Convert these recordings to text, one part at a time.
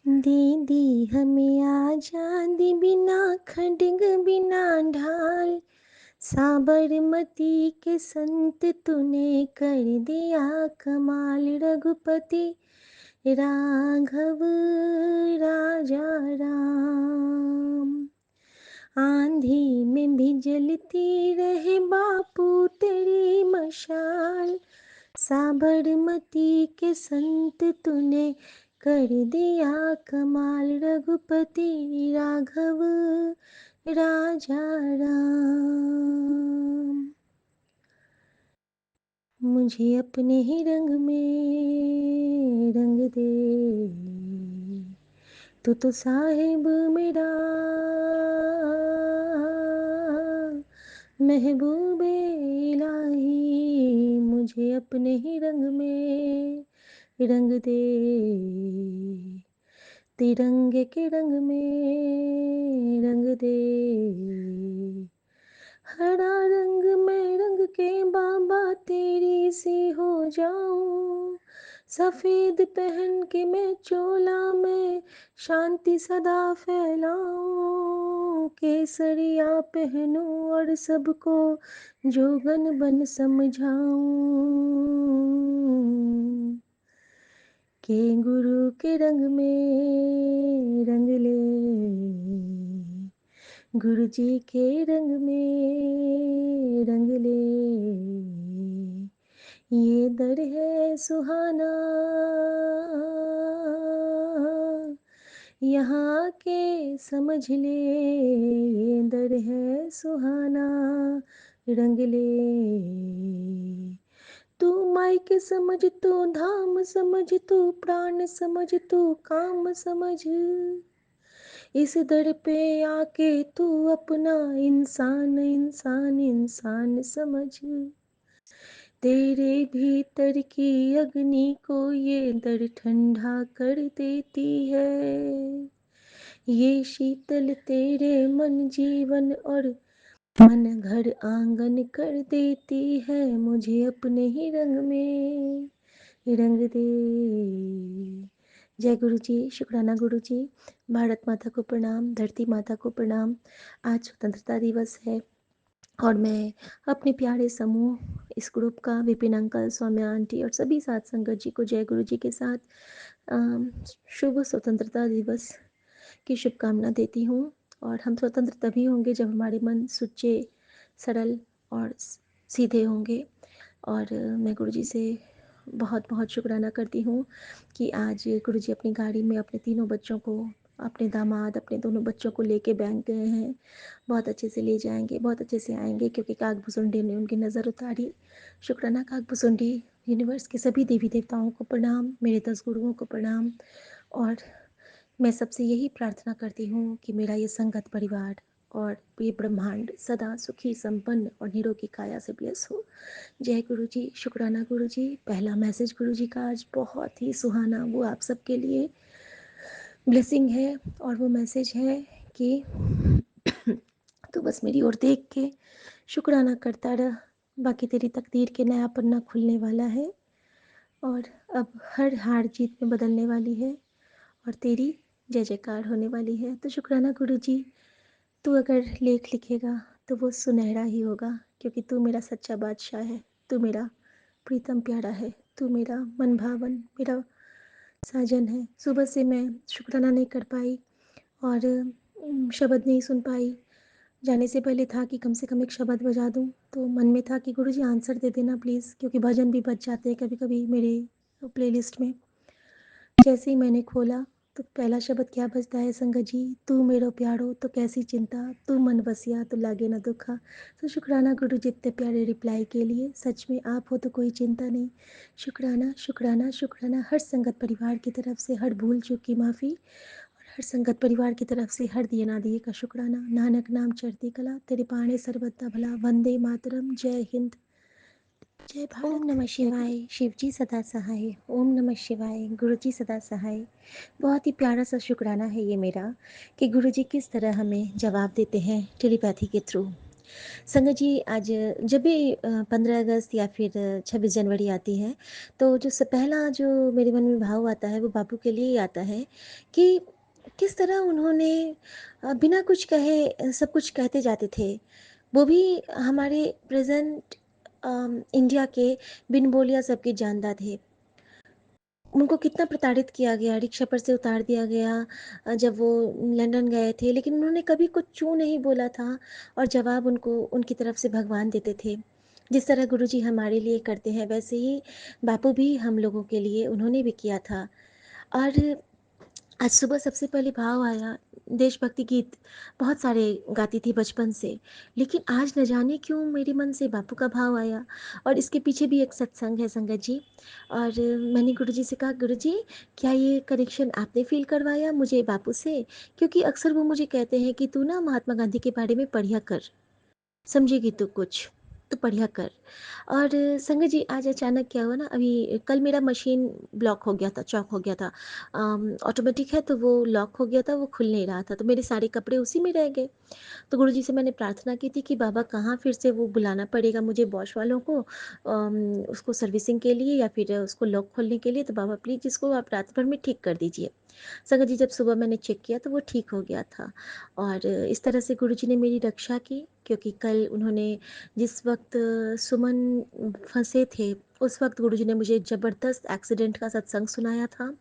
दे दी हमें आजादी, बिना खड्ग बिना ढाल। साबरमती के संत तूने कर दिया कमाल। रघुपति राघव राजा राम। आंधी में भी जलती रहे बापू तेरी मशाल। साबरमती के संत तूने कर दिया कमाल। रघुपति राघव राजा राम। मुझे अपने ही रंग में रंग दे, तू तो साहिब मेरा महबूबे इलाही। मुझे अपने ही रंग में रंग दे, तिरंगे के रंग में रंग दे। हरा रंग में रंग के बाबा तेरी सी हो जाऊं। सफेद पहन के मैं चोला में शांति सदा फैलाऊं। केसरिया पहनूं और सबको जोगन बन समझाऊं। के गुरु के रंग में रंग ले, गुरु जी के रंग में रंग ले। ये दर है सुहाना, यहाँ के समझ ले। ये दर है सुहाना, रंग ले। तू मायके समझ, तू धाम समझ, तू प्राण समझ, तू काम समझ। इस दर पे आके तू अपना इंसान इंसान इंसान समझ। तेरे भीतर की अग्नि को ये दर ठंडा कर देती है। ये शीतल तेरे मन जीवन और मन घर आंगन कर देती है। मुझे अपने ही रंग में रंग दे। जय गुरु जी, शुक्राना गुरु जी। भारत माता को प्रणाम, धरती माता को प्रणाम। आज स्वतंत्रता दिवस है और मैं अपने प्यारे समूह इस ग्रुप का, विपिन अंकल, सौम्या आंटी और सभी साथ संगत जी को जय गुरु जी के साथ शुभ स्वतंत्रता दिवस की शुभकामना देती हूँ। और हम स्वतंत्र तभी होंगे जब हमारे मन सुच्चे, सरल और सीधे होंगे। और मैं गुरुजी से बहुत बहुत शुक्राना करती हूँ कि आज गुरुजी अपनी गाड़ी में अपने तीनों बच्चों को, अपने दामाद, अपने दोनों बच्चों को लेके बैंक गए हैं। बहुत अच्छे से ले जाएंगे, बहुत अच्छे से आएंगे, क्योंकि काकभुसुंडी ने उनकी नज़र उतारी। शुक्राना काकभुसुंडी। यूनिवर्स के सभी देवी देवताओं को प्रणाम, मेरे 10 गुरुओं को प्रणाम। और मैं सबसे यही प्रार्थना करती हूँ कि मेरा ये संगत परिवार और ये ब्रह्मांड सदा सुखी, संपन्न और निरोगी काया से ब्लेस हो। जय गुरु जी, शुक्राना गुरु जी। पहला मैसेज गुरु जी का आज बहुत ही सुहाना, वो आप सबके लिए ब्लेसिंग है। और वो मैसेज है कि तो बस मेरी ओर देख के शुक्राना करता रह, बाकी तेरी तकदीर के नया पन्ना खुलने वाला है। और अब हर हार जीत में बदलने वाली है और तेरी जय जयकार होने वाली है। तो शुक्राना गुरु जी, तू अगर लेख लिखेगा तो वो सुनहरा ही होगा, क्योंकि तू मेरा सच्चा बादशाह है, तू मेरा प्रीतम प्यारा है, तू मेरा मन भावन, मेरा साजन है। सुबह से मैं शुक्राना नहीं कर पाई और शब्द नहीं सुन पाई। जाने से पहले था कि कम से कम एक शब्द बजा दूं, तो मन में था कि गुरुजी आंसर दे देना प्लीज़, क्योंकि भजन भी बज जाते हैं कभी कभी मेरे प्लेलिस्ट में। जैसे ही मैंने खोला तो पहला शब्द क्या बजता है संगत जी, तू मेरो प्यारो तो कैसी चिंता, तू मन बसिया तो लागे ना दुखा। तो शुक्राना गुरु जी इतने प्यारे रिप्लाई के लिए। सच में आप हो तो कोई चिंता नहीं। शुक्राना शुक्राना शुक्राना। हर संगत परिवार की तरफ से हर भूल चूक की माफ़ी, और हर संगत परिवार की तरफ से हर दिए ना दिए का शुक्राना। नानक नाम चढ़ती कला, तेरे पाणे सर्वदा भला। वंदे मातरम। जय हिंद, जय भारत। ओम नमः शिवाय। शिवजी सदा सहाय। ओम नमः शिवाय। गुरुजी सदा सहाय। बहुत ही प्यारा सा शुक्राना है ये मेरा कि गुरुजी किस तरह हमें जवाब देते हैं टेलीपैथी के थ्रू। संगत जी, आज जब भी 15 अगस्त या फिर 26 जनवरी आती है, तो जो पहला जो मेरे मन में भाव आता है वो बापू के लिए ही आता है कि किस तरह उन्होंने बिना कुछ कहे सब कुछ कहते जाते थे। वो भी हमारे प्रेजेंट इंडिया के बिन बोलिया सबके जानदार थे। उनको कितना प्रताड़ित किया गया, रिक्शा पर से उतार दिया गया जब वो लंदन गए थे, लेकिन उन्होंने कभी कुछ चू नहीं बोला था और जवाब उनको उनकी तरफ से भगवान देते थे। जिस तरह गुरुजी हमारे लिए करते हैं, वैसे ही बापू भी हम लोगों के लिए उन्होंने भी किया था। और आज सुबह सबसे पहले भाव आया, देशभक्ति गीत बहुत सारे गाती थी बचपन से, लेकिन आज न जाने क्यों मेरे मन से बापू का भाव आया। और इसके पीछे भी एक सत्संग है संगत जी। और मैंने गुरुजी से कहा, गुरुजी क्या ये कनेक्शन आपने फील करवाया मुझे बापू से? क्योंकि अक्सर वो मुझे कहते हैं कि तू ना महात्मा गांधी के बारे में पढ़िया कर, समझेगी तू कुछ, तो बढ़िया कर। और संगत जी, आज अचानक क्या हुआ ना, अभी कल मेरा मशीन ब्लॉक हो गया था, चॉक हो गया था। ऑटोमेटिक है तो वो लॉक हो गया था, वो खुल नहीं रहा था, तो मेरे सारे कपड़े उसी में रह गए। तो गुरुजी से मैंने प्रार्थना की थी कि बाबा कहाँ फिर से वो बुलाना पड़ेगा मुझे बॉश वालों को, उसको सर्विसिंग के लिए या फिर उसको लॉक खोलने के लिए, तो बाबा प्लीज़ इसको आप रात भर में ठीक कर दीजिए। संगत जी, जब सुबह मैंने चेक किया तो वो ठीक हो गया था। और इस तरह से गुरुजी ने मेरी रक्षा की, क्योंकि कल उन्होंने जिस वक्त सुमन फंसे थे, उस वक्त गुरुजी ने मुझे ज़बरदस्त एक्सीडेंट का सत्संग सुनाया था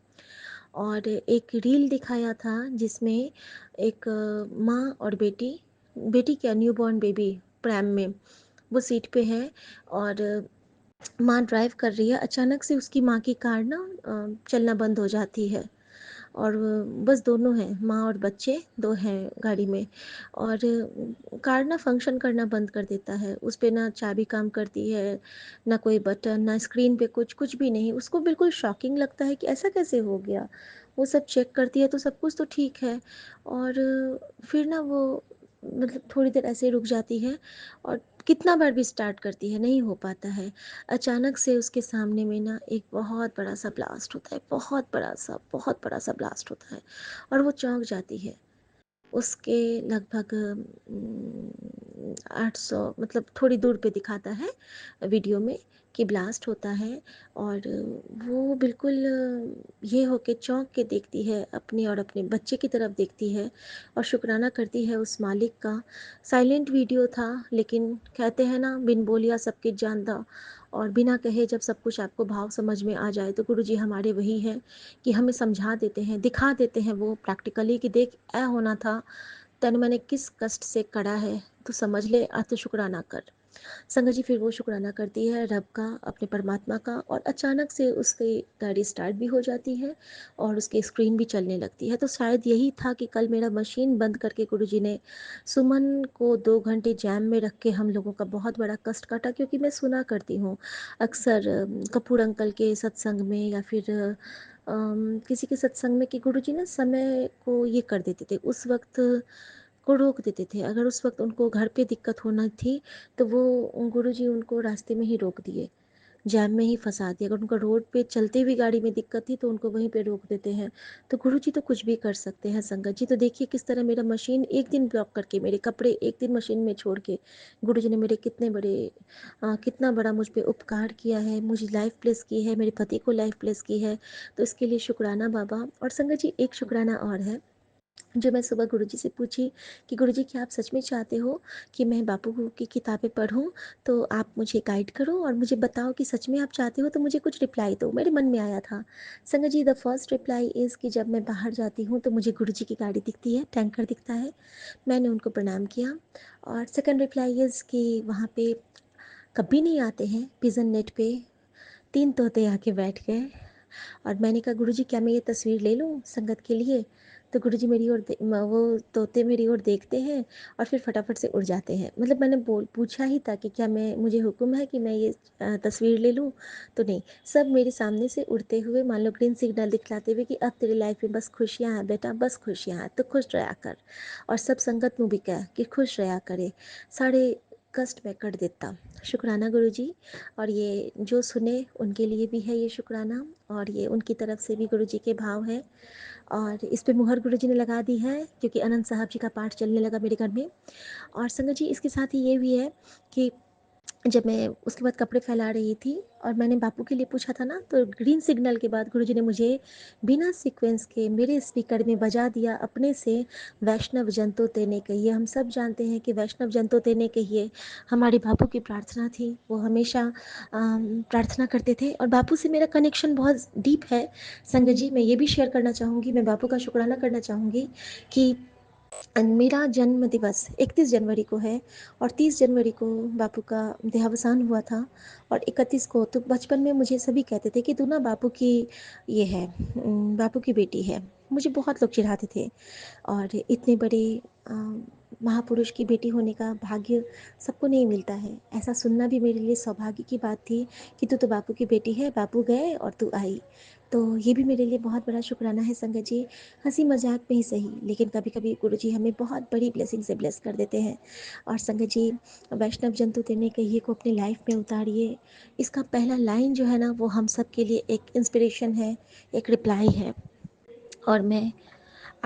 और एक रील दिखाया था जिसमें एक माँ और बेटी, बेटी क्या न्यूबॉर्न बेबी प्रैम में वो सीट पे है और माँ ड्राइव कर रही है। अचानक से उसकी माँ की कार ना चलना बंद हो जाती है और बस दोनों हैं, माँ और बच्चे 2 हैं गाड़ी में। और कार ना फ़ंक्शन करना बंद कर देता है, उस पे ना चाबी काम करती है, ना कोई बटन, ना स्क्रीन पे कुछ, कुछ भी नहीं। उसको बिल्कुल शॉकिंग लगता है कि ऐसा कैसे हो गया? वो सब चेक करती है तो सब कुछ तो ठीक है। और फिर ना वो मतलब थोड़ी देर ऐसे ही रुक जाती है और कितना बार भी स्टार्ट करती है, नहीं हो पाता है। अचानक से उसके सामने में ना एक बहुत बड़ा-सा ब्लास्ट होता है, बहुत बड़ा-सा ब्लास्ट होता है और वो चौंक जाती है। उसके लगभग 800 मतलब थोड़ी दूर पे दिखाता है वीडियो में कि ब्लास्ट होता है। और वो बिल्कुल ये होके चौंक के देखती है अपनी और अपने बच्चे की तरफ देखती है और शुक्राना करती है उस मालिक का। साइलेंट वीडियो था, लेकिन कहते हैं ना बिन बोलिया सबके जानदा। और बिना कहे जब सब कुछ आपको भाव समझ में आ जाए तो गुरुजी हमारे वही हैं कि हमें समझा देते हैं, दिखा देते हैं वो प्रैक्टिकली कि देख ऐ होना था, तन मैंने किस कष्ट से कड़ा है, तू समझ ले, आज तो शुक्राना कर। संगत जी, फिर वो शुक्राना करती है रब का, अपने परमात्मा का, और अचानक से उसकी गाड़ी स्टार्ट भी हो जाती है और उसकी स्क्रीन भी चलने लगती है। तो शायद यही था कि कल मेरा मशीन बंद करके गुरुजी ने सुमन को 2 घंटे जैम में रख के हम लोगों का बहुत बड़ा कष्ट काटा। क्योंकि मैं सुना करती हूँ अक्सर कपूर अंकल के सत्संग में या फिर किसी के सत्संग में कि गुरुजी ना समय को ये कर देते थे, उस वक्त को रोक देते थे। अगर उस वक्त उनको घर पे दिक्कत होना थी तो वो गुरुजी उनको रास्ते में ही रोक दिए, जैम में ही फंसा दिया। अगर उनको रोड पे चलते हुए गाड़ी में दिक्कत थी तो उनको वहीं पे रोक देते हैं। तो गुरुजी तो कुछ भी कर सकते हैं संगत जी। तो देखिए किस तरह मेरा मशीन एक दिन ब्लॉक करके, मेरे कपड़े एक दिन मशीन में छोड़ के गुरुजी ने मेरे कितना बड़ा मुझ पे उपकार किया है, मुझे लाइफ प्लेस की है, मेरे पति को लाइफ प्लेस की है। तो इसके लिए शुक्राना बाबा। और संगत जी, एक शुक्राना और है जो मैं सुबह गुरुजी से पूछी कि गुरुजी क्या आप सच में चाहते हो कि मैं बापू की किताबें पढूं? तो आप मुझे गाइड करो और मुझे बताओ कि सच में आप चाहते हो तो मुझे कुछ रिप्लाई दो। मेरे मन में आया था संगत जी, द फर्स्ट रिप्लाई इज़ कि जब मैं बाहर जाती हूँ तो मुझे गुरुजी की गाड़ी दिखती है, टैंकर दिखता है, मैंने उनको प्रणाम किया। और सेकंड रिप्लाई इज़ कि वहाँ पे कभी नहीं आते हैं पिजन नेट पे 3 तोते आके बैठ गए। और मैंने कहा, गुरुजी क्या मैं ये तस्वीर ले लूँ संगत के लिए? तो गुरुजी मेरी ओर वो तोते मेरी ओर देखते हैं और फिर फटाफट से उड़ जाते हैं। मतलब मैंने पूछा ही था कि क्या मैं मुझे हुक्म है कि मैं ये तस्वीर ले लूँ? तो नहीं, सब मेरे सामने से उड़ते हुए मान लो ग्रीन सिग्नल दिखलाते हुए कि अब तेरी लाइफ में बस खुशियाँ हैं बेटा, बस खुशियाँ हैं, तो खुश रहा कर। और सब संगत में भी कहा कि खुश रहा करे। साढ़े कष्ट मैं कर देता। शुक्राना गुरुजी। और ये जो सुने उनके लिए भी है ये शुक्राना, और ये उनकी तरफ से भी गुरुजी के भाव है। और इस पे मुहर गुरुजी ने लगा दी है क्योंकि आनंद साहब जी का पाठ चलने लगा मेरे घर में। और संगत जी इसके साथ ही ये भी है कि जब मैं उसके बाद कपड़े फैला रही थी और मैंने बापू के लिए पूछा था ना, तो ग्रीन सिग्नल के बाद गुरुजी ने मुझे बिना सीक्वेंस के मेरे स्पीकर में बजा दिया अपने से, वैष्णव जंतो तेने कहिए। हम सब जानते हैं कि वैष्णव जंतो तेने कहिए हमारे बापू की प्रार्थना थी। वो हमेशा प्रार्थना करते थे और बापू से मेरा कनेक्शन बहुत डीप है। संगत जी मैं ये भी शेयर करना चाहूँगी, मैं बापू का शुक्राना करना चाहूँगी कि मेरा जन्म दिवस 31 जनवरी को है और 30 जनवरी को बापू का देहावसान हुआ था। और 31 को तो बचपन में मुझे सभी कहते थे कि तू ना बापू की ये है, बापू की बेटी है। मुझे बहुत लोग चिढ़ाते थे। और इतने बड़े महापुरुष की बेटी होने का भाग्य सबको नहीं मिलता है। ऐसा सुनना भी मेरे लिए सौभाग्य की बात थी कि तू तो बापू की बेटी है, बापू गए और तू आई। तो ये भी मेरे लिए बहुत बड़ा शुक्राना है संगत जी। हंसी मजाक में ही सही, लेकिन कभी कभी गुरु जी हमें बहुत बड़ी ब्लेसिंग से ब्लेस कर देते हैं। और संगत जी वैष्णव जंतु तेने कहिए को अपनी लाइफ में उतारिए। इसका पहला लाइन जो है ना वो हम सब के लिए एक इंस्पिरेशन है, एक रिप्लाई है। और मैं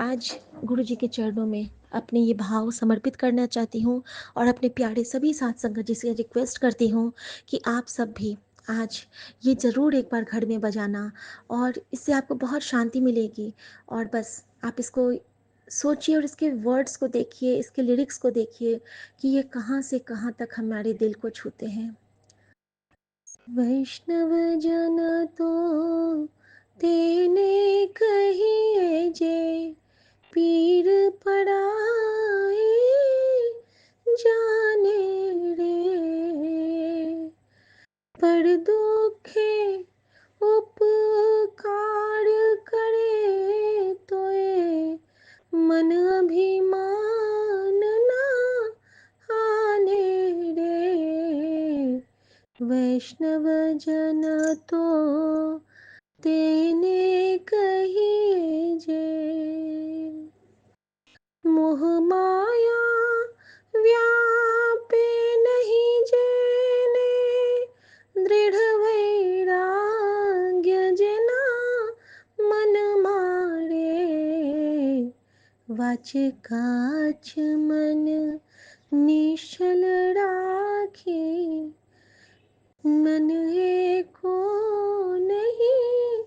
आज गुरु जी के चरणों में अपने ये भाव समर्पित करना चाहती हूँ और अपने प्यारे सभी साथ संगत जी से रिक्वेस्ट करती हूँ कि आप सब भी आज ये ज़रूर एक बार घर में बजाना, और इससे आपको बहुत शांति मिलेगी। और बस आप इसको सोचिए और इसके वर्ड्स को देखिए, इसके लिरिक्स को देखिए कि ये कहाँ से कहाँ तक हमारे दिल को छूते हैं। वैष्णव जन तो तेने कहिए जे, पीर पराए जाने रे, पर दुखे उपकार करे तोए, मन अभिमान ना हाने रे, वैष्णव जन तो तेने कहिए जे। मोह माया व्यापे नहीं जेने, दृढ़ वैराग्य जना मन मारे, वाच काच मन निश्चल राखे, मन एको नहीं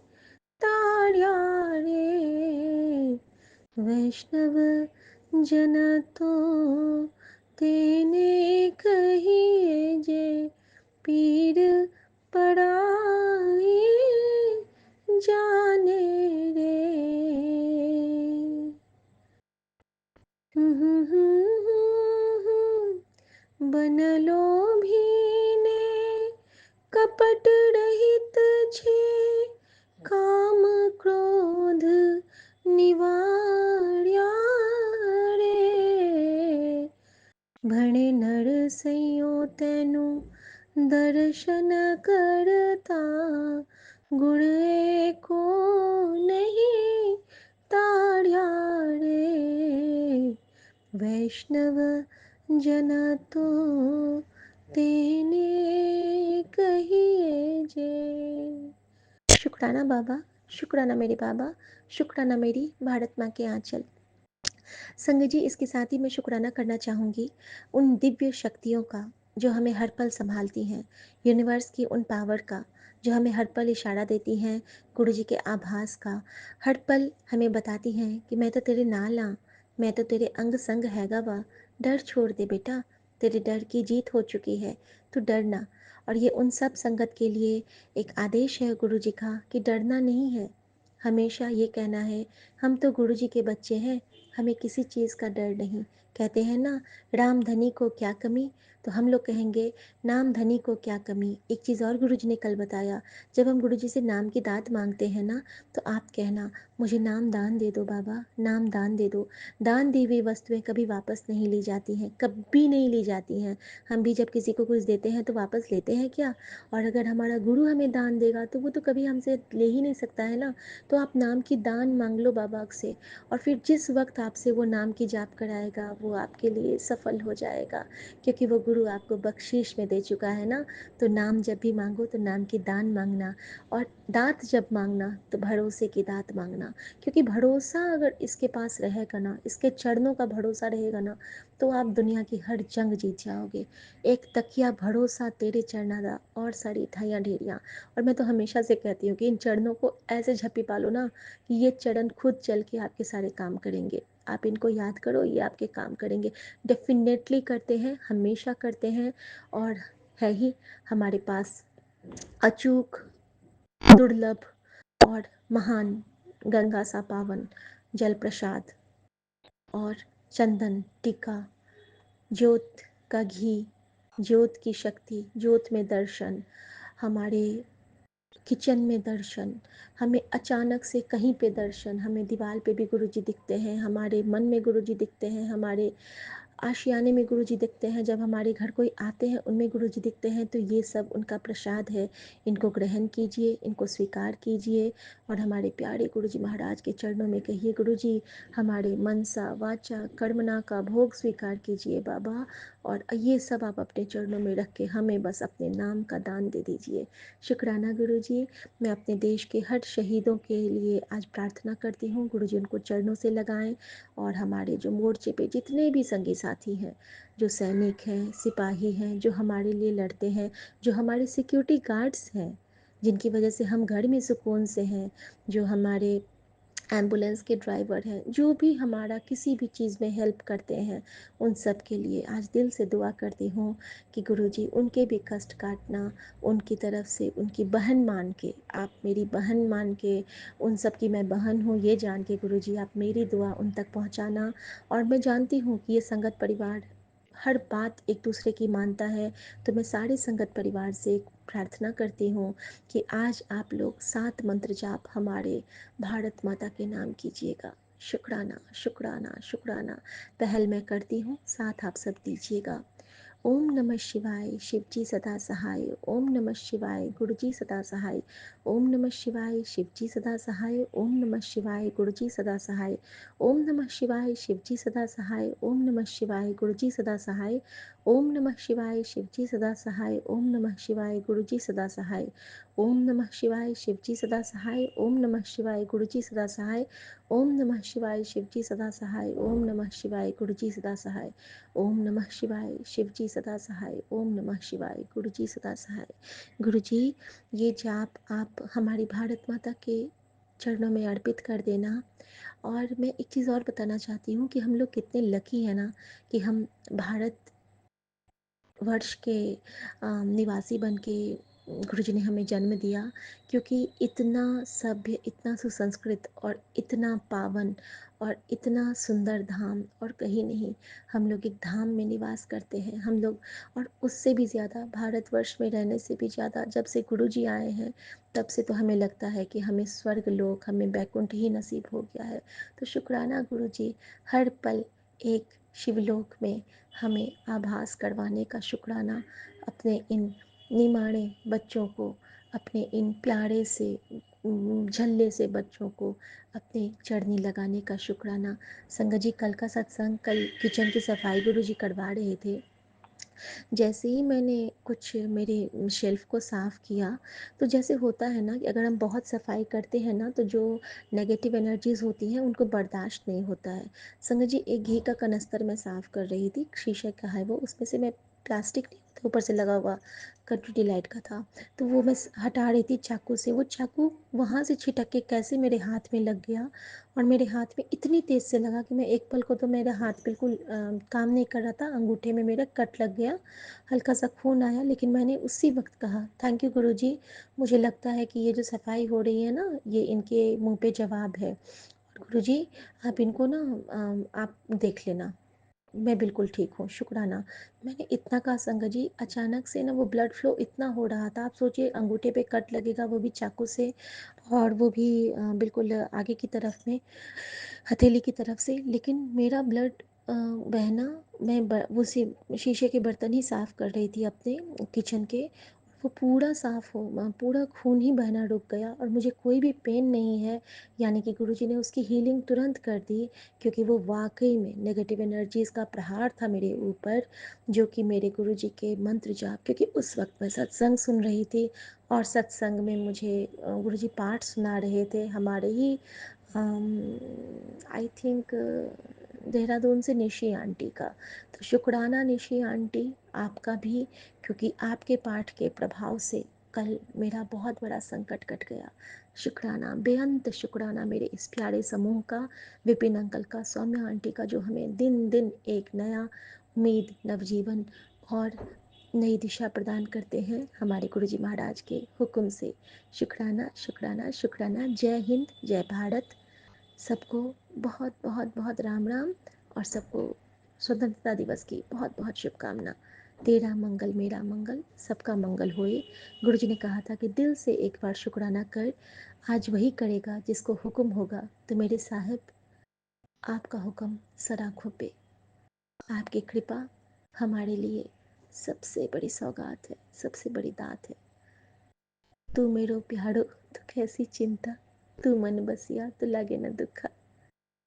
तार्या रे, वैष्णव जन तो तेने कहिए जे, पीर पराए जाने रे। बनलो भीने कपट रहित छे, काम क्रोध निवार्या रे, भणे नर सैयो तेनु दर्शन करता, गुण एको नहीं तार्या रे, वैष्णव जन तो तेने कहिए जे। शुक्राना बाबा, शुक्राना मेरे बाबा, शुक्राना मेरी भारत माँ के आंचल। संगत जी इसके साथ ही मैं शुक्राना करना चाहूँगी उन दिव्य शक्तियों का जो हमें हर पल संभालती हैं, यूनिवर्स की उन पावर का जो हमें हर पल इशारा देती हैं, गुरु जी के आभास का हर पल हमें बताती हैं कि मैं तो तेरे नाल हाँ, मैं तो तेरे अंग संग हैगा वा, डर छोड़ दे बेटा, तेरे डर की जीत हो चुकी है, तू डरना। और ये उन सब संगत के लिए एक आदेश है गुरु जी का कि डरना नहीं है, हमेशा ये कहना है हम तो गुरु जी के बच्चे हैं, हमें किसी चीज़ का डर नहीं। कहते हैं ना राम धनी को क्या कमी, तो हम लोग कहेंगे नाम धनी को क्या कमी। एक चीज़ और गुरुजी ने कल बताया, जब हम गुरुजी से नाम की दात मांगते हैं ना, तो आप कहना मुझे नाम दान दे दो बाबा, नाम दान दे दो। दान दी हुई वस्तुएं कभी वापस नहीं ली जाती हैं, कभी नहीं ली जाती हैं। हम भी जब किसी को कुछ देते हैं तो वापस लेते हैं क्या? और अगर हमारा गुरु हमें दान देगा तो वो तो कभी हमसे ले ही नहीं सकता है ना। तो आप नाम की दान मांग लो बाबा से, और फिर जिस वक्त आपसे वो नाम की जाप कराएगा वो आपके लिए सफल हो जाएगा, क्योंकि वो गुरु आपको बख्शीश में दे चुका है ना। तो नाम जब भी मांगो तो नाम की दान मांगना, और दात जब मांगना तो भरोसे की दात मांगना, क्योंकि भरोसा अगर इसके पास रहेगा ना, इसके चरणों का भरोसा रहेगा ना, तो आप दुनिया की हर जंग जीत जाओगे। एक तकिया भरोसा तेरे चरना दा, और सारी ठाइयाँ ढेरियाँ। और मैं तो हमेशा से कहती हूँ कि इन चरणों को ऐसे झपी पालो ना, कि ये चरण खुद चल के आपके सारे काम करेंगे। आप इनको याद करो, ये आपके काम करेंगे, डेफिनेटली करते हैं, हमेशा करते हैं। और है ही हमारे पास अचूक, दुर्लभ और महान गंगा सा पावन जल प्रसाद, और चंदन टीका, ज्योत का घी, ज्योत की शक्ति, ज्योत में दर्शन, हमारे किचन में दर्शन, हमें अचानक से कहीं पे दर्शन, हमें दीवार पे भी गुरुजी दिखते हैं, हमारे मन में गुरुजी दिखते हैं, हमारे आशियाने में गुरुजी दिखते हैं, जब हमारे घर कोई आते हैं उनमें गुरुजी दिखते हैं। तो ये सब उनका प्रसाद है, इनको ग्रहण कीजिए, इनको स्वीकार कीजिए, और हमारे प्यारे गुरुजी महाराज के चरणों में कहिए, गुरुजी हमारे मनसा वाचा कर्मणा का भोग स्वीकार कीजिए बाबा, और ये सब आप अपने चरणों में रख के हमें बस अपने नाम का दान दे दीजिए। शुक्राना गुरुजी। मैं अपने देश के हर शहीदों के लिए आज प्रार्थना करती हूँ, गुरुजी उनको चरणों से लगाएं। और हमारे जो मोर्चे पे जितने भी संगी साथी हैं, जो सैनिक हैं, सिपाही हैं, जो हमारे लिए लड़ते हैं, जो हमारे सिक्योरिटी गार्ड्स हैं, जिनकी वजह से हम घर में सुकून से हैं, जो हमारे एम्बुलेंस के ड्राइवर हैं, जो भी हमारा किसी भी चीज़ में हेल्प करते हैं, उन सब के लिए आज दिल से दुआ करती हूँ कि गुरुजी उनके भी कष्ट काटना, उनकी तरफ से उनकी बहन मान के, आप मेरी बहन मान के, उन सब की मैं बहन हूँ ये जान के गुरुजी आप मेरी दुआ उन तक पहुँचाना। और मैं जानती हूँ कि ये संगत परिवार हर बात एक दूसरे की मानता है, तो मैं सारे संगत परिवार से प्रार्थना करती हूँ कि आज आप लोग 7 मंत्र जाप हमारे भारत माता के नाम कीजिएगा। शुक्राना शुक्राना शुक्राना। पहल मैं करती हूँ, साथ आप सब दीजिएगा। ओम नमः शिवाय, शिवजी सदा सहाय। ओम नमः शिवाय, गुरुजी सदा सहाय। ओम नमः शिवाय, शिवजी सदा सहाय। ओम नमः शिवाय, गुरुजी सदा सहाय। ओम नमः शिवाय, शिवजी सदा सहाय। ओम नमः शिवाय, गुरुजी सदा सहाय। ओम नमः शिवाय, शिवजी सदा सहाय। ओम नमः शिवाय, गुरुजी सदा सहाय। ओम नमः शिवाय, शिवजी सदा सहाय। ओम नमः शिवाय, गुरुजी सदा सहाय। ओम नमः शिवाय, शिवजी सदा सहाय। ओम नमः शिवाय, गुरुजी सदा सहाय। ओम नमः शिवाय, शिवजी सदा सहाय। ओम नमः शिवाय, गुरुजी सदा सहाय। गुरुजी, ये जाप आप हमारी भारत माता के चरणों में अर्पित कर देना। और मैं एक चीज़ और बताना चाहती हूँ कि हम लोग कितने लकी हैं ना, कि हम भारत वर्ष के निवासी बन के गुरुजी ने हमें जन्म दिया, क्योंकि इतना सभ्य, इतना सुसंस्कृत और इतना पावन और इतना सुंदर धाम और कहीं नहीं। हम लोग एक धाम में निवास करते हैं हम लोग, और उससे भी ज़्यादा भारतवर्ष में रहने से भी ज़्यादा जब से गुरुजी आए हैं तब से तो हमें लगता है कि हमें स्वर्ग लोक, हमें बैकुंठ ही नसीब हो गया है। तो शुक्राना गुरुजी, हर पल एक शिवलोक में हमें आभास करवाने का शुक्राना। अपने इन निमाणे बच्चों को, अपने इन प्यारे से झल्ले से बच्चों को अपने चरनी लगाने का शुक्राना। संगत जी, कल का सत्संग, कल किचन की सफाई गुरु जी करवा रहे थे। जैसे ही मैंने कुछ मेरे शेल्फ़ को साफ़ किया, तो जैसे होता है ना कि अगर हम बहुत सफाई करते हैं ना, तो जो नेगेटिव एनर्जीज़ होती हैं उनको बर्दाश्त नहीं होता है। संगत जी, एक घी का कनस्तर मैं साफ़ कर रही थी, शीशे का है वो, उसमें से मैं प्लास्टिक नहीं होता ऊपर से लगा हुआ, कटरुटी लाइट का था, तो वो मैं हटा रही थी चाकू से। वो चाकू वहाँ से छिटक के कैसे मेरे हाथ में लग गया, और मेरे हाथ में इतनी तेज़ से लगा कि मैं एक पल को तो मेरा हाथ बिल्कुल काम नहीं कर रहा था, अंगूठे में मेरे कट लग गया, हल्का सा खून आया। लेकिन मैंने उसी वक्त कहा, थैंक यू गुरुजी, मुझे लगता है कि ये जो सफाई हो रही है ना, ये इनके मुंह पे जवाब है। और गुरुजी, आप इनको ना आप देख लेना, मैं बिल्कुल ठीक हूँ, शुक्राना। मैंने इतना कहा संगत जी, अचानक से ना वो ब्लड फ्लो इतना हो रहा था, आप सोचिए अंगूठे पे कट लगेगा, वो भी चाकू से, और वो भी बिल्कुल आगे की तरफ में, हथेली की तरफ से। लेकिन मेरा ब्लड बहना, मैं उसी शीशे के बर्तन ही साफ़ कर रही थी अपने किचन के, वो पूरा साफ़ हो, पूरा खून ही बहना रुक गया और मुझे कोई भी पेन नहीं है। यानी कि गुरुजी ने उसकी हीलिंग तुरंत कर दी, क्योंकि वो वाक़ई में नेगेटिव एनर्जीज़ का प्रहार था मेरे ऊपर, जो कि मेरे गुरुजी के मंत्र जाप, क्योंकि उस वक़्त मैं सत्संग सुन रही थी और सत्संग में मुझे गुरुजी पाठ सुना रहे थे हमारे ही आई थिंक देहरादून से निशी आंटी का। तो शुक्राना निशी आंटी आपका भी, क्योंकि आपके पाठ के प्रभाव से कल मेरा बहुत बड़ा संकट कट गया। शुक्राना, बेअंत शुक्राना मेरे इस प्यारे समूह का, विपिन अंकल का, सौम्या आंटी का, जो हमें दिन दिन एक नया उम्मीद, नवजीवन और नई दिशा प्रदान करते हैं हमारे गुरुजी महाराज के हुक्म से। शुक्राना शुक्राना शुक्राना। जय हिंद, जय भारत। सबको बहुत बहुत बहुत राम राम और सबको स्वतंत्रता दिवस की बहुत बहुत शुभकामना। तेरा मंगल मेरा मंगल, सबका मंगल होए। गुरुजी ने कहा था कि दिल से एक बार शुक्राना कर, आज वही करेगा जिसको हुक्म होगा। तो मेरे साहब, आपका हुक्म सर आँखों पे, आपकी कृपा हमारे लिए सबसे बड़ी सौगात है, सबसे बड़ी दात है। तू मेरो प्यारो तो कैसी चिंता, तू मन बसिया तो लागे न दुखा।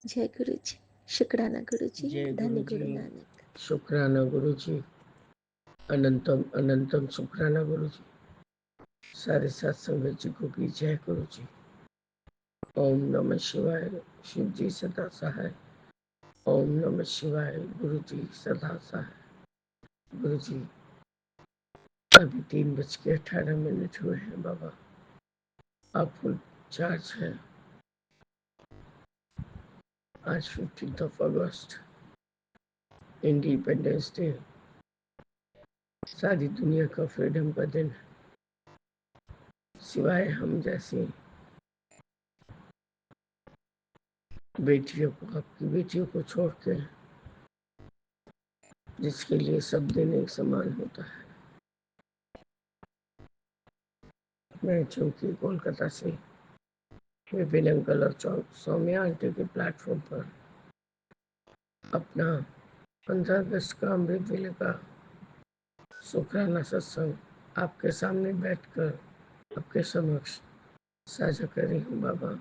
जय गुरु जी। शुक्राना गुरु जी। जय धन्य गुरु गुरु जी। नानक। शुक्राना गुरु जी। अनंतम अनंतम शुक्राना गुरु जी। सारे सत्संग जी को भी जय गुरु जी। ओम नमः शिवाय। शिव जी सदा सहाय। ओम नमः शिवाय। गुरु जी सदा सहाय। गुरु जी अभी 3:18 हुए हैं बाबा। आप फुल चार्ज है। आज 15 अगस्त, इंडिपेंडेंस डे। सारी दुनिया का फ्रीडम का दिन। सिवाय हम जैसी बेटियों को, आपकी बेटियों को छोड़ के, जिसके लिए सब दिन एक समान होता है। मैं चूंकि कोलकाता से विपिन अंकल और सौम्या आंटी के प्लेटफॉर्म पर अपना 15 अगस्त का अमृत वेले का शुक्राना सत्संग आपके सामने बैठकर आपके समक्ष साझा कर रही हूँ बाबा।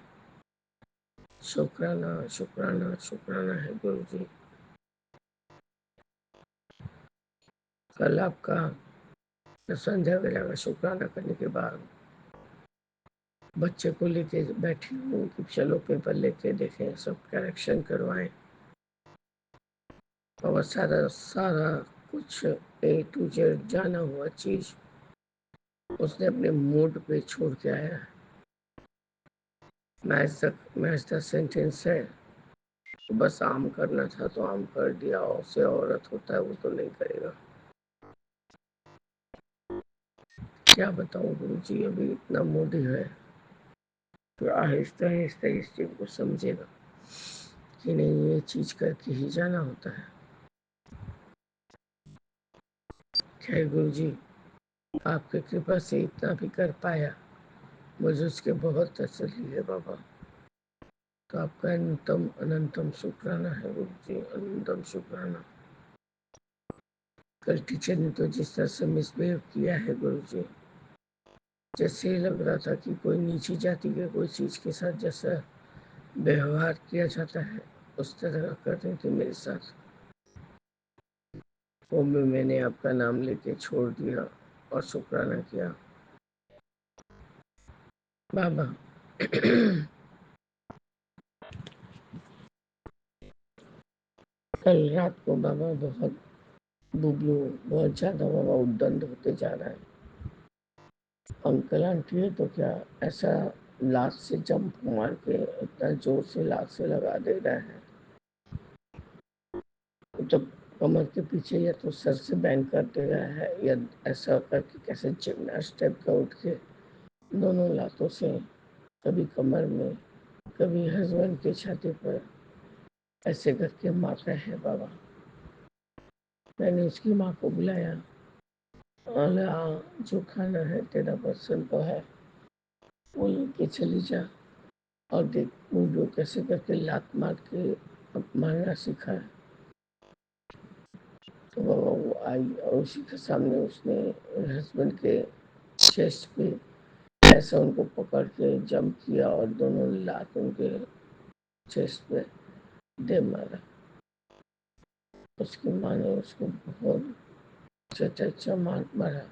शुक्राना शुक्राना शुक्राना है गुरु जी। कल आपका संध्या वेला का शुक्राना करने के बाद बच्चे को लेके बैठी हूँ कि चलो पेपर लेके देखें, सब करेक्शन करवाएं और सारा सारा कुछ A to Z जाना हुआ चीज उसने अपने मूड पे छोड़ के आया। मैच तक सेंटेंस है, बस आम करना था तो आम कर दिया, उससे औरत होता है वो तो नहीं करेगा। क्या बताऊं गुरु जी, अभी इतना मूड है तो आहिस्ता आहिस्ता इस चीज को समझेगा कि नहीं, ये चीज करके ही जाना होता है। खैर गुरु जी, आपकी कृपा से इतना भी कर पाया, मुझे उसके बहुत तसल्ली है बाबा। तो आपका अनंतम अनंतम शुक्राना है गुरु जी, अनंतम शुक्राना। कल टीचर ने तो जिस तरह से मिसबिहेव किया है गुरु जी, जैसे लग रहा था कि कोई नीची जाति के कोई चीज के साथ जैसा व्यवहार किया जाता है उस तरह कर रही थी मेरे साथ। वो भी मैंने आपका नाम लेके छोड़ दिया और शुक्राना किया बाबा। कल रात को बाबा बहुत बुबलू बहुत ज्यादा बाबा उद्दंड होते जा रहा है। अंकल आंटी है तो क्या ऐसा लात से जंप मार के इतना जोर से लात से लगा दे रहा है, तो कमर के पीछे या तो सर से बैंग कर दे रहा है या ऐसा करके कैसे जिम्नास्ट टाइप का उठ के दोनों लातों से कभी कमर में कभी हस्बैंड के छाती पर ऐसे करके मार रहे हैं बाबा। मैंने उसकी माँ को बुलाया और जो खाना है तेरा पर्सन तो है वो लेके चली जा और देख वो कैसे करके लात मार के मारना सीखा है। तो बाबा वो आई और उसी के सामने उसने हस्बैंड के चेस्ट पे ऐसा उनको पकड़ के जंप किया और दोनों लात उनके चेस्ट पे दे मारा। उसकी माँ ने उसको बहुत चचा मारा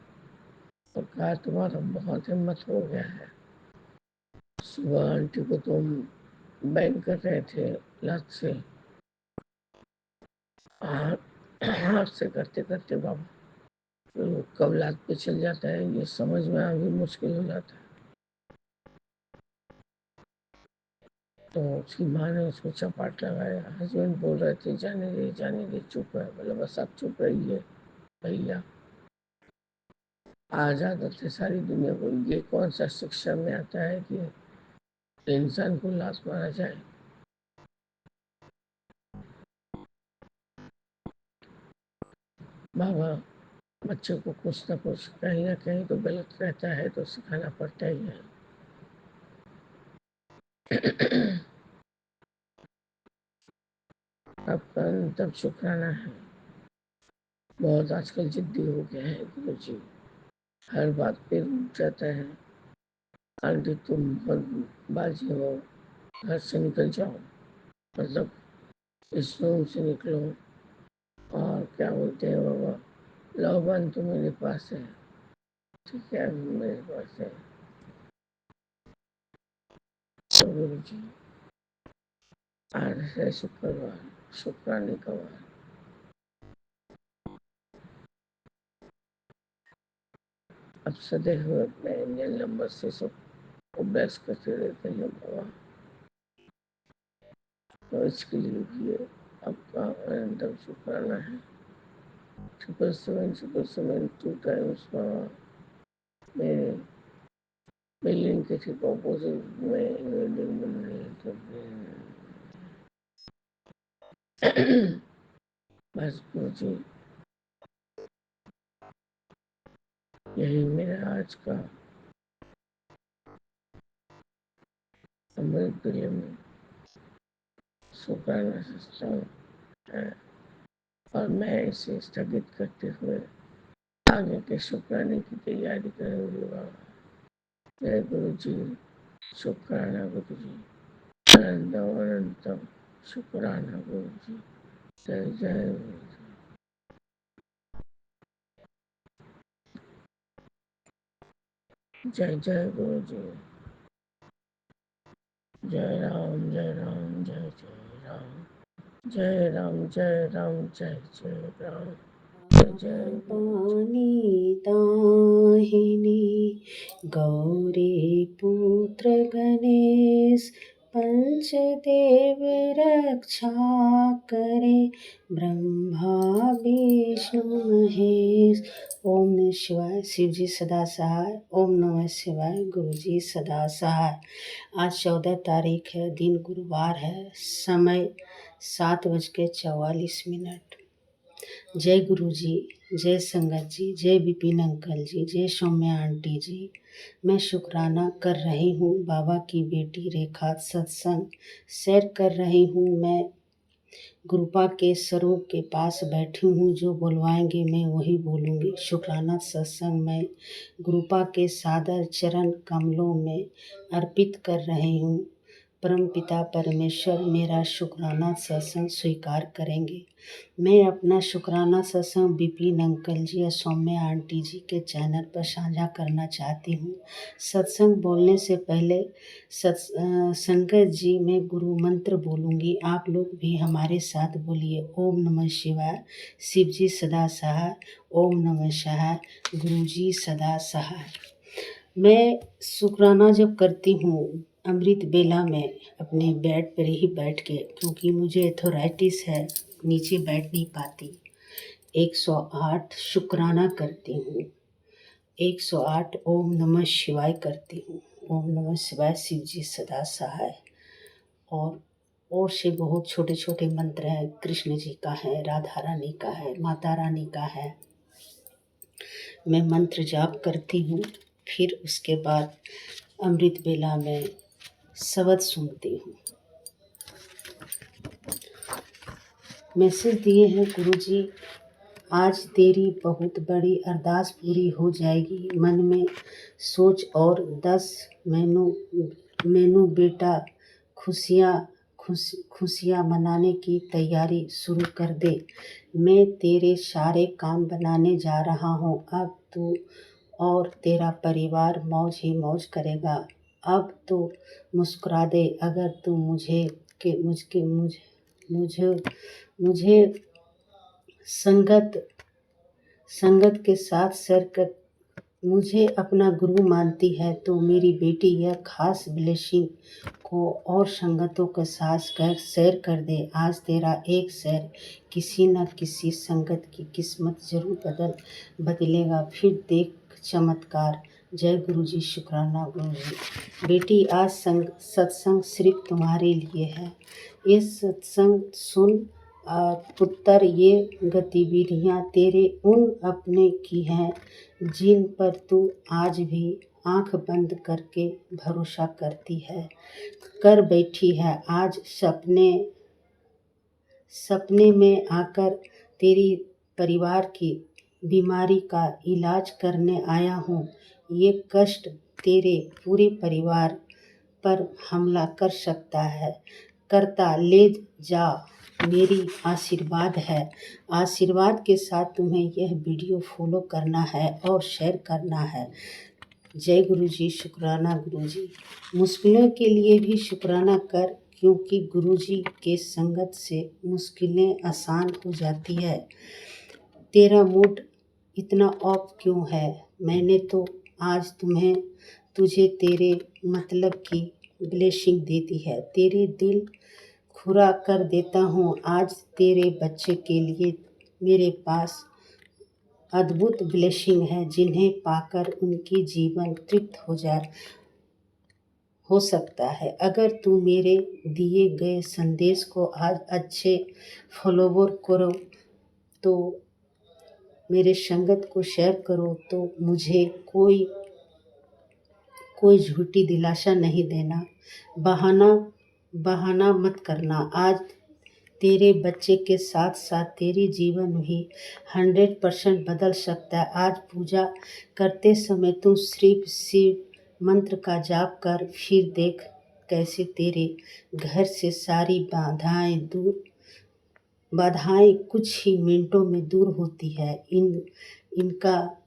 और कहा तुम्हारा बहुत हिम्मत हो गया है। सुबह आंटी को तुम बैंग कर रहे थे लात से, हाथ से करते करते बाबा, तो कब लात पे चल जाता है ये समझ में आना भी मुश्किल हो जाता है। तो उसकी माँ ने उसको चपाट लगाया। हस्बैंड बोल रहे थे जाने दे चुप है। बोला बस आप चुप रहिए भैया, आज आदत है सारी दुनिया को। ये कौन सा शिक्षा में आता है कि इंसान को लात मारा जाए। बाबा बच्चों को कुछ ना कुछ कहीं ना कहीं तो गलत रहता है तो सिखाना पड़ता ही है। आपका तब शुक्राना है। बहुत आजकल जिद्दी हो गया है गुरु जी, हर बात पे रुक जाता है। आंटी तुम बहुत बाजी हो, घर से निकल जाओ, मतलब इस रूम से निकलो। और क्या बोलते हैं बाबा, लौबन तो मेरे पास है, ठीक है मेरे पास है। तो गुरु जी आज है शुक्रवार, शुक्राने का वार। अब सदैव अपने इंडियन नंबर से सबको ब्लेस करते रहते हैं बाबा। तो इसके लिए भी आपका अनंतम शुक्राना है। 777 2 टाइम्स बाबा मेरे बिल्डिंग के ठीक ऑपोजिट में बिल्डिंग बन रही है। तो बस गुरु जी यही मेरा आज का अमृत प्रिय में शुक्राना सत्संग है। और मैं इसे स्थगित करते हुए आगे के शुक्राने की तैयारी करूंगी बाबा। जय गुरु जी, शुक्राना गुरु जी, अनंतम अनंतम शुक्राना गुरु जी। जय जय गुरु जी। जय जय गुरु जी। जय राम जय राम जय जय राम, जय राम जय राम जय जय राम। जय जय गुरु जी। पानी दाहिनी गौरी पुत्र गणेश, पंचदेव रक्षा करे ब्रह्मा विष्णु महेश। ओम नमः शिवाय। शिव जी सदा सहाय। ओम नमः शिवाय। गुरु जी सदा सहाय। आज 14 तारीख है, दिन गुरुवार है, समय 7:44। जय गुरु जी, जय संगत जी, जय विपिन अंकल जी, जय सौम्या आंटी जी। मैं शुक्राना कर रही हूँ बाबा की बेटी रेखा सत्संग शेयर कर रही हूँ। मैं गुरुपा के स्वरूप के पास बैठी हूँ, जो बुलवाएंगे मैं वही बोलूँगी। शुक्राना सत्संग मैं गुरुपा के सादर चरण कमलों में अर्पित कर रही हूँ। परम पिता परमेश्वर मेरा शुक्राना सत्संग स्वीकार करेंगे। मैं अपना शुक्राना सत्संग विपिन अंकल जी और सौम्या आंटी जी के चैनल पर साझा करना चाहती हूँ। सत्संग बोलने से पहले संगत जी मैं गुरु मंत्र बोलूँगी, आप लोग भी हमारे साथ बोलिए। ओम नमः शिवाय। शिव जी सदा सहाय। ओम नमः शिवाय। गुरु जी सदा सहाय। मैं शुक्राना जब करती हूँ अमृत बेला में अपने बेड पर ही बैठ के, क्योंकि मुझे एथोराइटिस है, नीचे बैठ नहीं पाती। 108 शुक्राना करती हूँ। 108 ओम नमः शिवाय करती हूँ। ओम नमः शिवाय। शिव जी सदा सहाय। और से बहुत छोटे छोटे मंत्र हैं। कृष्ण जी का है, राधा रानी का है, माता रानी का है। मैं मंत्र जाप करती हूँ, फिर उसके बाद अमृत बेला में शब्द सुनती हूँ। मैसेज दिए हैं गुरु जी, आज तेरी बहुत बड़ी अरदास पूरी हो जाएगी। मन में सोच और 10 मैनू बेटा खुशियाँ मनाने की तैयारी शुरू कर दे। मैं तेरे सारे काम बनाने जा रहा हूँ। अब तू और तेरा परिवार मौज ही मौज करेगा। अब तो मुस्कुरा दे। अगर तू मुझे संगत के साथ शेयर कर मुझे अपना गुरु मानती है तो मेरी बेटी यह खास ब्लेसिंग को और संगतों के साथ शेयर कर दे। आज तेरा एक शेयर किसी न किसी संगत की किस्मत जरूर बदलेगा। फिर देख चमत्कार। जय गुरु जी। शुक्राना गुरु जी। बेटी, आज सत्संग सिर्फ तुम्हारे लिए है। ये सत्संग सुन पुत्र, ये गतिविधियाँ तेरे उन अपने की हैं जिन पर तू आज भी आंख बंद करके भरोसा करती है, कर बैठी है। आज सपने में आकर तेरी परिवार की बीमारी का इलाज करने आया हूँ। ये कष्ट तेरे पूरे परिवार पर हमला कर सकता है। करता ले जा, मेरी आशीर्वाद है। आशीर्वाद के साथ तुम्हें यह वीडियो फॉलो करना है और शेयर करना है। जय गुरु जी। शुक्राना गुरु जी। मुश्किलों के लिए भी शुक्राना कर, क्योंकि गुरु जी के संगत से मुश्किलें आसान हो जाती है। तेरा मूड इतना ऑफ क्यों है? मैंने तो आज तुझे तेरे मतलब की ब्लेसिंग दे दी है। तेरे दिल खुरा कर देता हूँ। आज तेरे बच्चे के लिए मेरे पास अद्भुत ब्लेसिंग है, जिन्हें पाकर उनकी जीवन तृप्त हो सकता है। अगर तू मेरे दिए गए संदेश को आज अच्छे फॉलोवर करो तो मेरे संगत को शेयर करो तो मुझे कोई झूठी दिलासा नहीं देना। बहाना मत करना। आज तेरे बच्चे के साथ साथ तेरी जीवन भी 100% बदल सकता है। आज पूजा करते समय तू सिर्फ शिव मंत्र का जाप कर, फिर देख कैसे तेरे घर से सारी बाधाएं कुछ ही मिनटों में दूर होती है। इनका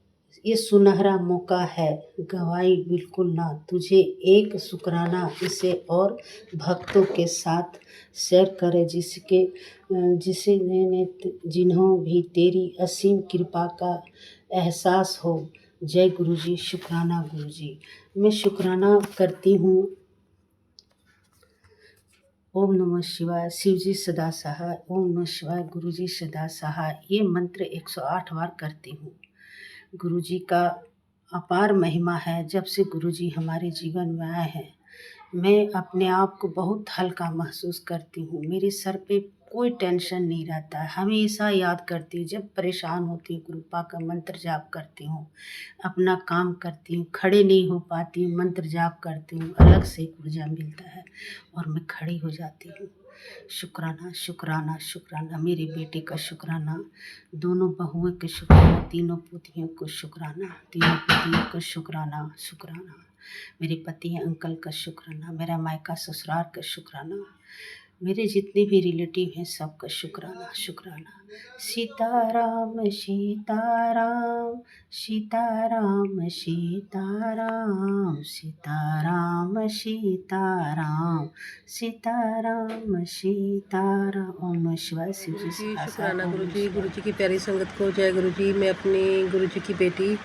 ये सुनहरा मौका है, गवाई बिल्कुल ना। तुझे एक शुक्राना इसे और भक्तों के साथ शेयर करे जिन्हों भी तेरी असीम कृपा का एहसास हो। जय गुरु जी। शुक्राना गुरु जी। मैं शुक्राना करती हूँ। ओम नमः शिवाय। शिव जी सदा सहाय। ओम नमः शिवाय। गुरु जी सदा सहाय। ये मंत्र 108 बार करती हूँ। गुरु जी का अपार महिमा है। जब से गुरु जी हमारे जीवन में आए हैं, मैं अपने आप को बहुत हल्का महसूस करती हूँ। मेरे सर पे कोई टेंशन नहीं रहता है। हमेशा याद करती हूँ, जब परेशान होती हूँ कृपा का मंत्र जाप करती हूँ, अपना काम करती हूँ, खड़े नहीं हो पाती हूँ, मंत्र जाप करती हूँ, अलग से एक ऊर्जा मिलता है और मैं खड़ी हो जाती हूँ। शुक्राना शुक्राना शुक्राना। मेरी बेटी का शुक्राना, दोनों बहुओं के शुक्राना, तीनों पोतियों को शुक्राना, तीनों पोतियों को शुक्राना शुक्राना। मेरे पति अंकल का शुक्राना, मेरा मायका ससुराल का शुक्राना, मेरे जितने भी रिलेटिव हैं सबका शुक्राना शुक्राना। सीताराम सीताराम सीताराम सीताराम सीताराम सीताराम सीताराम सीताराम। ओम नमः शिवाय। शिव जी शुक्राना गुरु जी की प्यारी संगत को जय गुरु जी। मैं अपनी गुरु जी की बेटी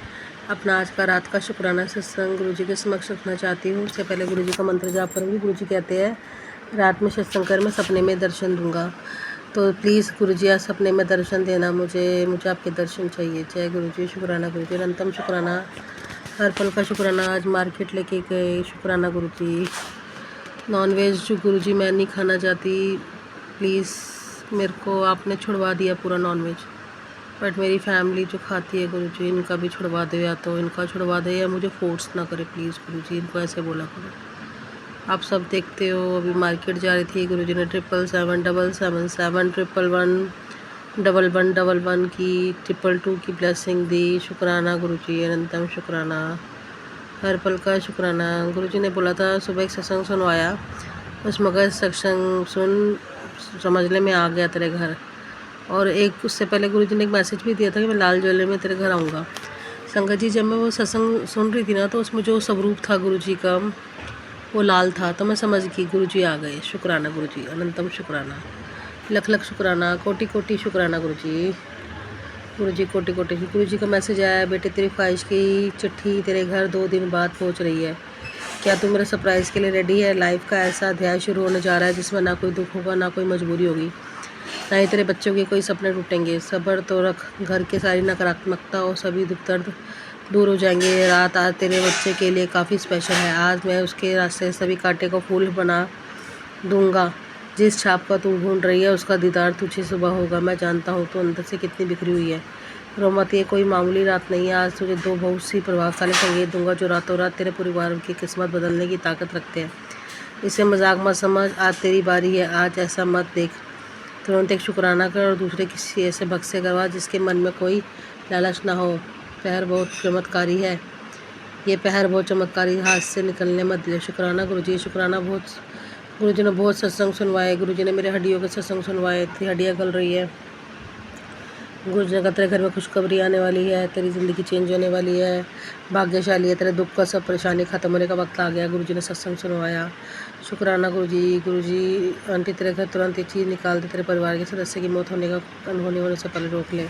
अपना आज का रात का शुक्राना सत्संग गुरु जी के समक्ष रखना चाहती हूँ। उससे पहले गुरु जी का मंत्र जाप करूँगी। गुरु जी कहते हैं रात में सत्संग कर मैं सपने में दर्शन दूंगा, तो प्लीज़ गुरु जी आज सपने में दर्शन देना, मुझे आपके दर्शन चाहिए। जय गुरु जी। शुक्राना गुरु जी। अनंतम शुक्राना, हर पल का शुक्राना। आज मार्केट लेके गए, शुक्राना गुरु जी। नॉनवेज जो गुरु जी मैं नहीं खाना चाहती, प्लीज़ मेरे को आपने छुड़वा दिया पूरा नॉनवेज, बट मेरी फैमिली जो खाती है गुरु जी इनका भी छुड़वा दो, या तो इनका छुड़वा दे या मुझे फोर्स ना करे प्लीज़ गुरु जी, इनको ऐसे बोला करो। आप सब देखते हो अभी मार्केट जा रही थी, गुरु जी ने 77777111111 की 222 की ब्लेसिंग दी। शुक्राना गुरु जी। अनंतम शुक्राना। हर पल का शुक्राना। गुरुजी ने बोला था सुबह एक सत्संग सुनवाया, उस मगर सत्संग सुन समझने में आ गया तेरे घर। और एक उससे पहले गुरुजी ने एक मैसेज भी दिया था कि मैं लाल ज्वेलरी में तेरे घर आऊँगा। संगत जी, जब मैं वो सत्संग सुन रही थी ना, तो उसमें जो स्वरूप था गुरुजी का वो लाल था, तो मैं समझ गई गुरुजी आ गए। शुक्राना गुरुजी, अनंतम शुक्राना, लख लख शुक्राना, कोटि कोटि शुक्राना गुरुजी। गुरुजी कोटि कोटि। गुरुजी का मैसेज आया, बेटे तेरी ख्वाहिश की चिट्ठी तेरे घर 2 दिन बाद पहुंच रही है। क्या तू मेरे सरप्राइज़ के लिए रेडी है? लाइफ का ऐसा अध्याय शुरू होने जा रहा है जिसमें ना कोई दुख होगा, ना कोई मजबूरी होगी, ना ही तेरे बच्चों के कोई सपने टूटेंगे। सब्र तो रख, घर की सारी नकारात्मकता और सभी दुख दर्द दूर हो जाएंगे। रात आज तेरे बच्चे के लिए काफ़ी स्पेशल है। आज मैं उसके रास्ते सभी कांटे को फूल बना दूंगा। जिस छाप का तू ढूंढ रही है उसका दीदार तुझे सुबह होगा। मैं जानता हूँ तो अंदर से कितनी बिखरी हुई है। रो मत, ये कोई मामूली रात नहीं है। आज तुझे 2 बहुत सी प्रभावशाली संगीत दूंगा जो रातों रात तेरे परिवार की किस्मत बदलने की ताकत रखते हैं। इसे मजाक मत समझ, आज तेरी बारी है। आज ऐसा मत देख, तुरंत एक शुक्राना कर और दूसरे किसी ऐसे भक्त से करवा जिसके मन में कोई लालच ना हो। पहर बहुत चमत्कारी है, ये पहर बहुत चमत्कारी, हाथ से निकलने मत दे। शुक्राना गुरुजी, शुक्राना। गुरुजी ने बहुत सत्संग सुनवाए। गुरुजी ने मेरे हड्डियों के सत्संग सुनवाए। तेरी हड्डियाँ गल रही है। गुरुजी ने कहा तेरे घर में खुशखबरी आने वाली है, तेरी ज़िंदगी चेंज होने वाली है, भाग्यशाली है, तेरे दुख का सब परेशानी ख़त्म होने का वक्त आ गया। गुरुजी ने सत्संग सुनवाया। शुक्राना गुरुजी। गुरुजी, आंटी तेरे घर तुरंत ये चीज़ निकाल दे, तेरे परिवार के सदस्य की मौत होने से पहले रोक ले।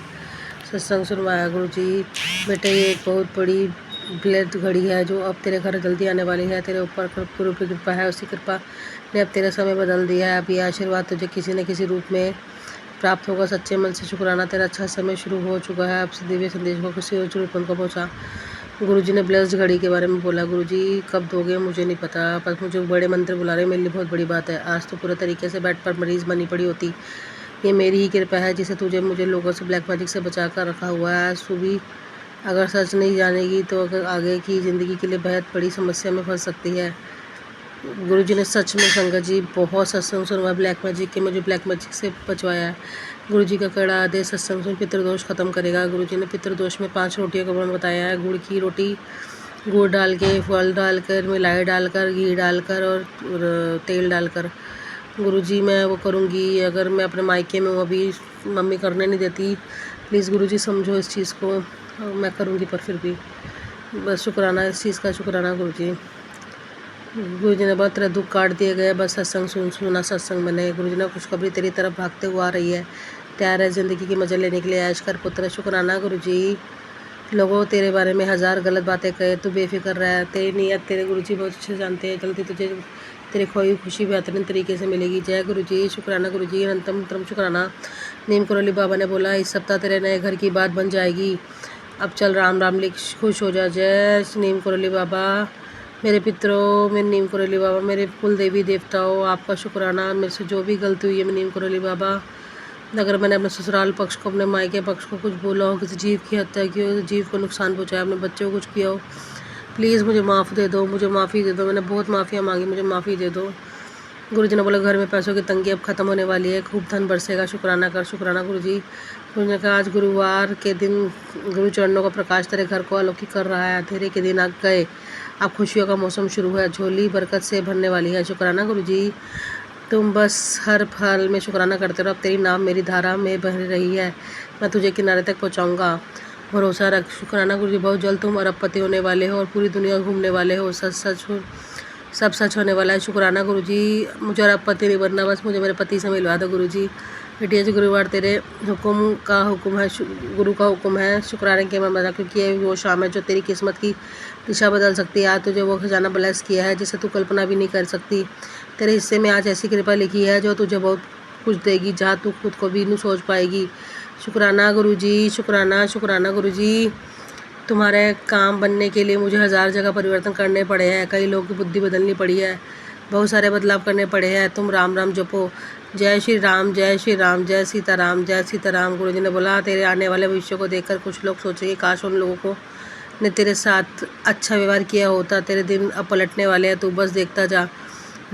सत्संग सुनवाया। गुरुजी, बेटे ये एक बहुत बड़ी ब्लेड घड़ी है जो अब तेरे घर जल्दी आने वाली है। तेरे ऊपर पूरी कृपा है, उसी कृपा ने अब तेरा समय बदल दिया है। अब ये आशीर्वाद तुझे किसी न किसी रूप में प्राप्त होगा। सच्चे मन से शुक्राना, तेरा अच्छा समय शुरू हो चुका है। अब दिव्य संदेश को किसी और जरूरतमंद को पहुँचा। गुरुजी ने ब्लेस्ड घड़ी के बारे में बोला। गुरुजी, कब दोगे मुझे नहीं पता, पर मुझे बड़े मंत्र बुला रहे, मेरे लिए बहुत बड़ी बात है। आज तो पूरे तरीके से बेड पर मरीज बनी पड़ी होती। ये मेरी ही कृपा है जिसे तुझे मुझे लोगों से ब्लैक मैजिक से बचा कर रखा हुआ है। आज सुबह अगर सच नहीं जानेगी तो अगर आगे की ज़िंदगी के लिए बेहद बड़ी समस्या में फंस सकती है। गुरुजी ने सच में संगत जी बहुत सत्संग सुनवाया ब्लैक मैजिक के, मुझे ब्लैक मैजिक से बचवाया है। गुरुजी का कड़ा आदेश सत्संग सुन पितृदोष खत्म करेगा। गुरुजी ने पितृदोष में 5 रोटियों का वर्णन बताया है। गुड़ की रोटी, गुड़ डाल के, फल डालकर, मिलाई डालकर, घी डालकर और तेल डालकर। गुरुजी मैं वो करूँगी। अगर मैं अपने मायके में हूँ, अभी मम्मी करने नहीं देती, प्लीज़ गुरुजी समझो इस चीज़ को। मैं करूँगी पर फिर भी बस शुक्राना, इस चीज़ का शुक्राना गुरुजी। गुरुजी ने बहुत तरह दुख काट दिए गए, बस सत्संग सुना सत्संग बने। गुरुजी ने खुशखबरी तेरी तरफ भागते हुआ आ रही है, तैयार है ज़िंदगी के मज़े लेने के लिए। ऐश कर पुत्र। शुक्राना गुरुजी। लोगों तेरे बारे में 1000 गलत बातें कहे, तू बेफिक्र रह, तेरी नीयत तेरे गुरुजी बहुत अच्छे जानते हैं। जल्दी तुझे तेरी खोई खुशी बेहतरीन तरीके से मिलेगी। जय गुरुजी। शुक्राना गुरुजी, अनंतम शुक्राना। नीम करोली बाबा ने बोला इस सप्ताह तेरे नए घर की बात बन जाएगी। अब चल राम राम लिख, खुश हो जा। जय नीम करोली बाबा। मेरे पितरों, मेरे नीम करोली बाबा, मेरे कुल देवी देवताओं, आपका शुक्राना। मेरे से जो भी गलती हुई है मैं नीम करोली बाबा, अगर मैंने अपने ससुराल पक्ष को, अपने मायके पक्ष को कुछ बोला हो, किसी जीव की हत्या की हो, जीव को नुकसान पहुंचाया, अपने बच्चों को कुछ किया हो, प्लीज़ मुझे माफ़ दे दो, मुझे माफ़ी दे दो। मैंने बहुत माफ़ियाँ मांगी, मुझे माफ़ी दे दो। गुरुजी ने बोला घर में पैसों की तंगी अब ख़त्म होने वाली है, खूब धन बरसेगा। शुक्राना कर। शुक्राना गुरुजी। गुरुजी ने कहा आज गुरुवार के दिन गुरु चरणों का प्रकाश तेरे घर को अलौकिक कर रहा है। अंधेरे के दिन आ गए, अब खुशियों का मौसम शुरू है, झोली बरकत से भरने वाली है। शुक्राना गुरुजी। तुम बस हर फल में शुक्राना करते रहो। अब तेरी नाम मेरी धारा में बह रही है, मैं तुझे किनारे तक पहुंचाऊंगा, भरोसा रख। शुक्राना गुरुजी। बहुत जल्द तुम अरबपति होने वाले हो और पूरी दुनिया घूमने वाले हो। सब सच होने वाला है। शुक्राना गुरुजी। मुझे अरबपति नहीं बनना, बस मुझे मेरे पति से मिलवा दो गुरुजी। बेटिया जी, गुरुवार तेरे हुक्म है, गुरु का हुक्म है। शुक्राने के मैं बता, क्योंकि ये वो शाम है जो तेरी किस्मत की दिशा बदल सकती है। आज तुझे वो खजाना ब्लेस किया है जिसे तू कल्पना भी नहीं कर सकती। तेरे हिस्से में आज ऐसी कृपा लिखी है जो तुझे बहुत कुछ देगी, जहाँ तू खुद को भी नहीं सोच पाएगी। शुक्राना गुरुजी। शुक्राना शुक्राना गुरुजी। तुम्हारे काम बनने के लिए मुझे 1000 जगह परिवर्तन करने पड़े हैं, कई लोगों की बुद्धि बदलनी पड़ी है, बहुत सारे बदलाव करने पड़े हैं। तुम राम राम जपो। जय श्री राम, जय श्री राम, जय सीताराम, जय सीताराम। गुरुजी ने बोला तेरे आने वाले भविष्य को देखकर कुछ लोग सोचेंगे काश उन लोगों को ने तेरे साथ अच्छा व्यवहार किया होता। तेरे दिन अब पलटने वाले हैं, तू बस देखता जा।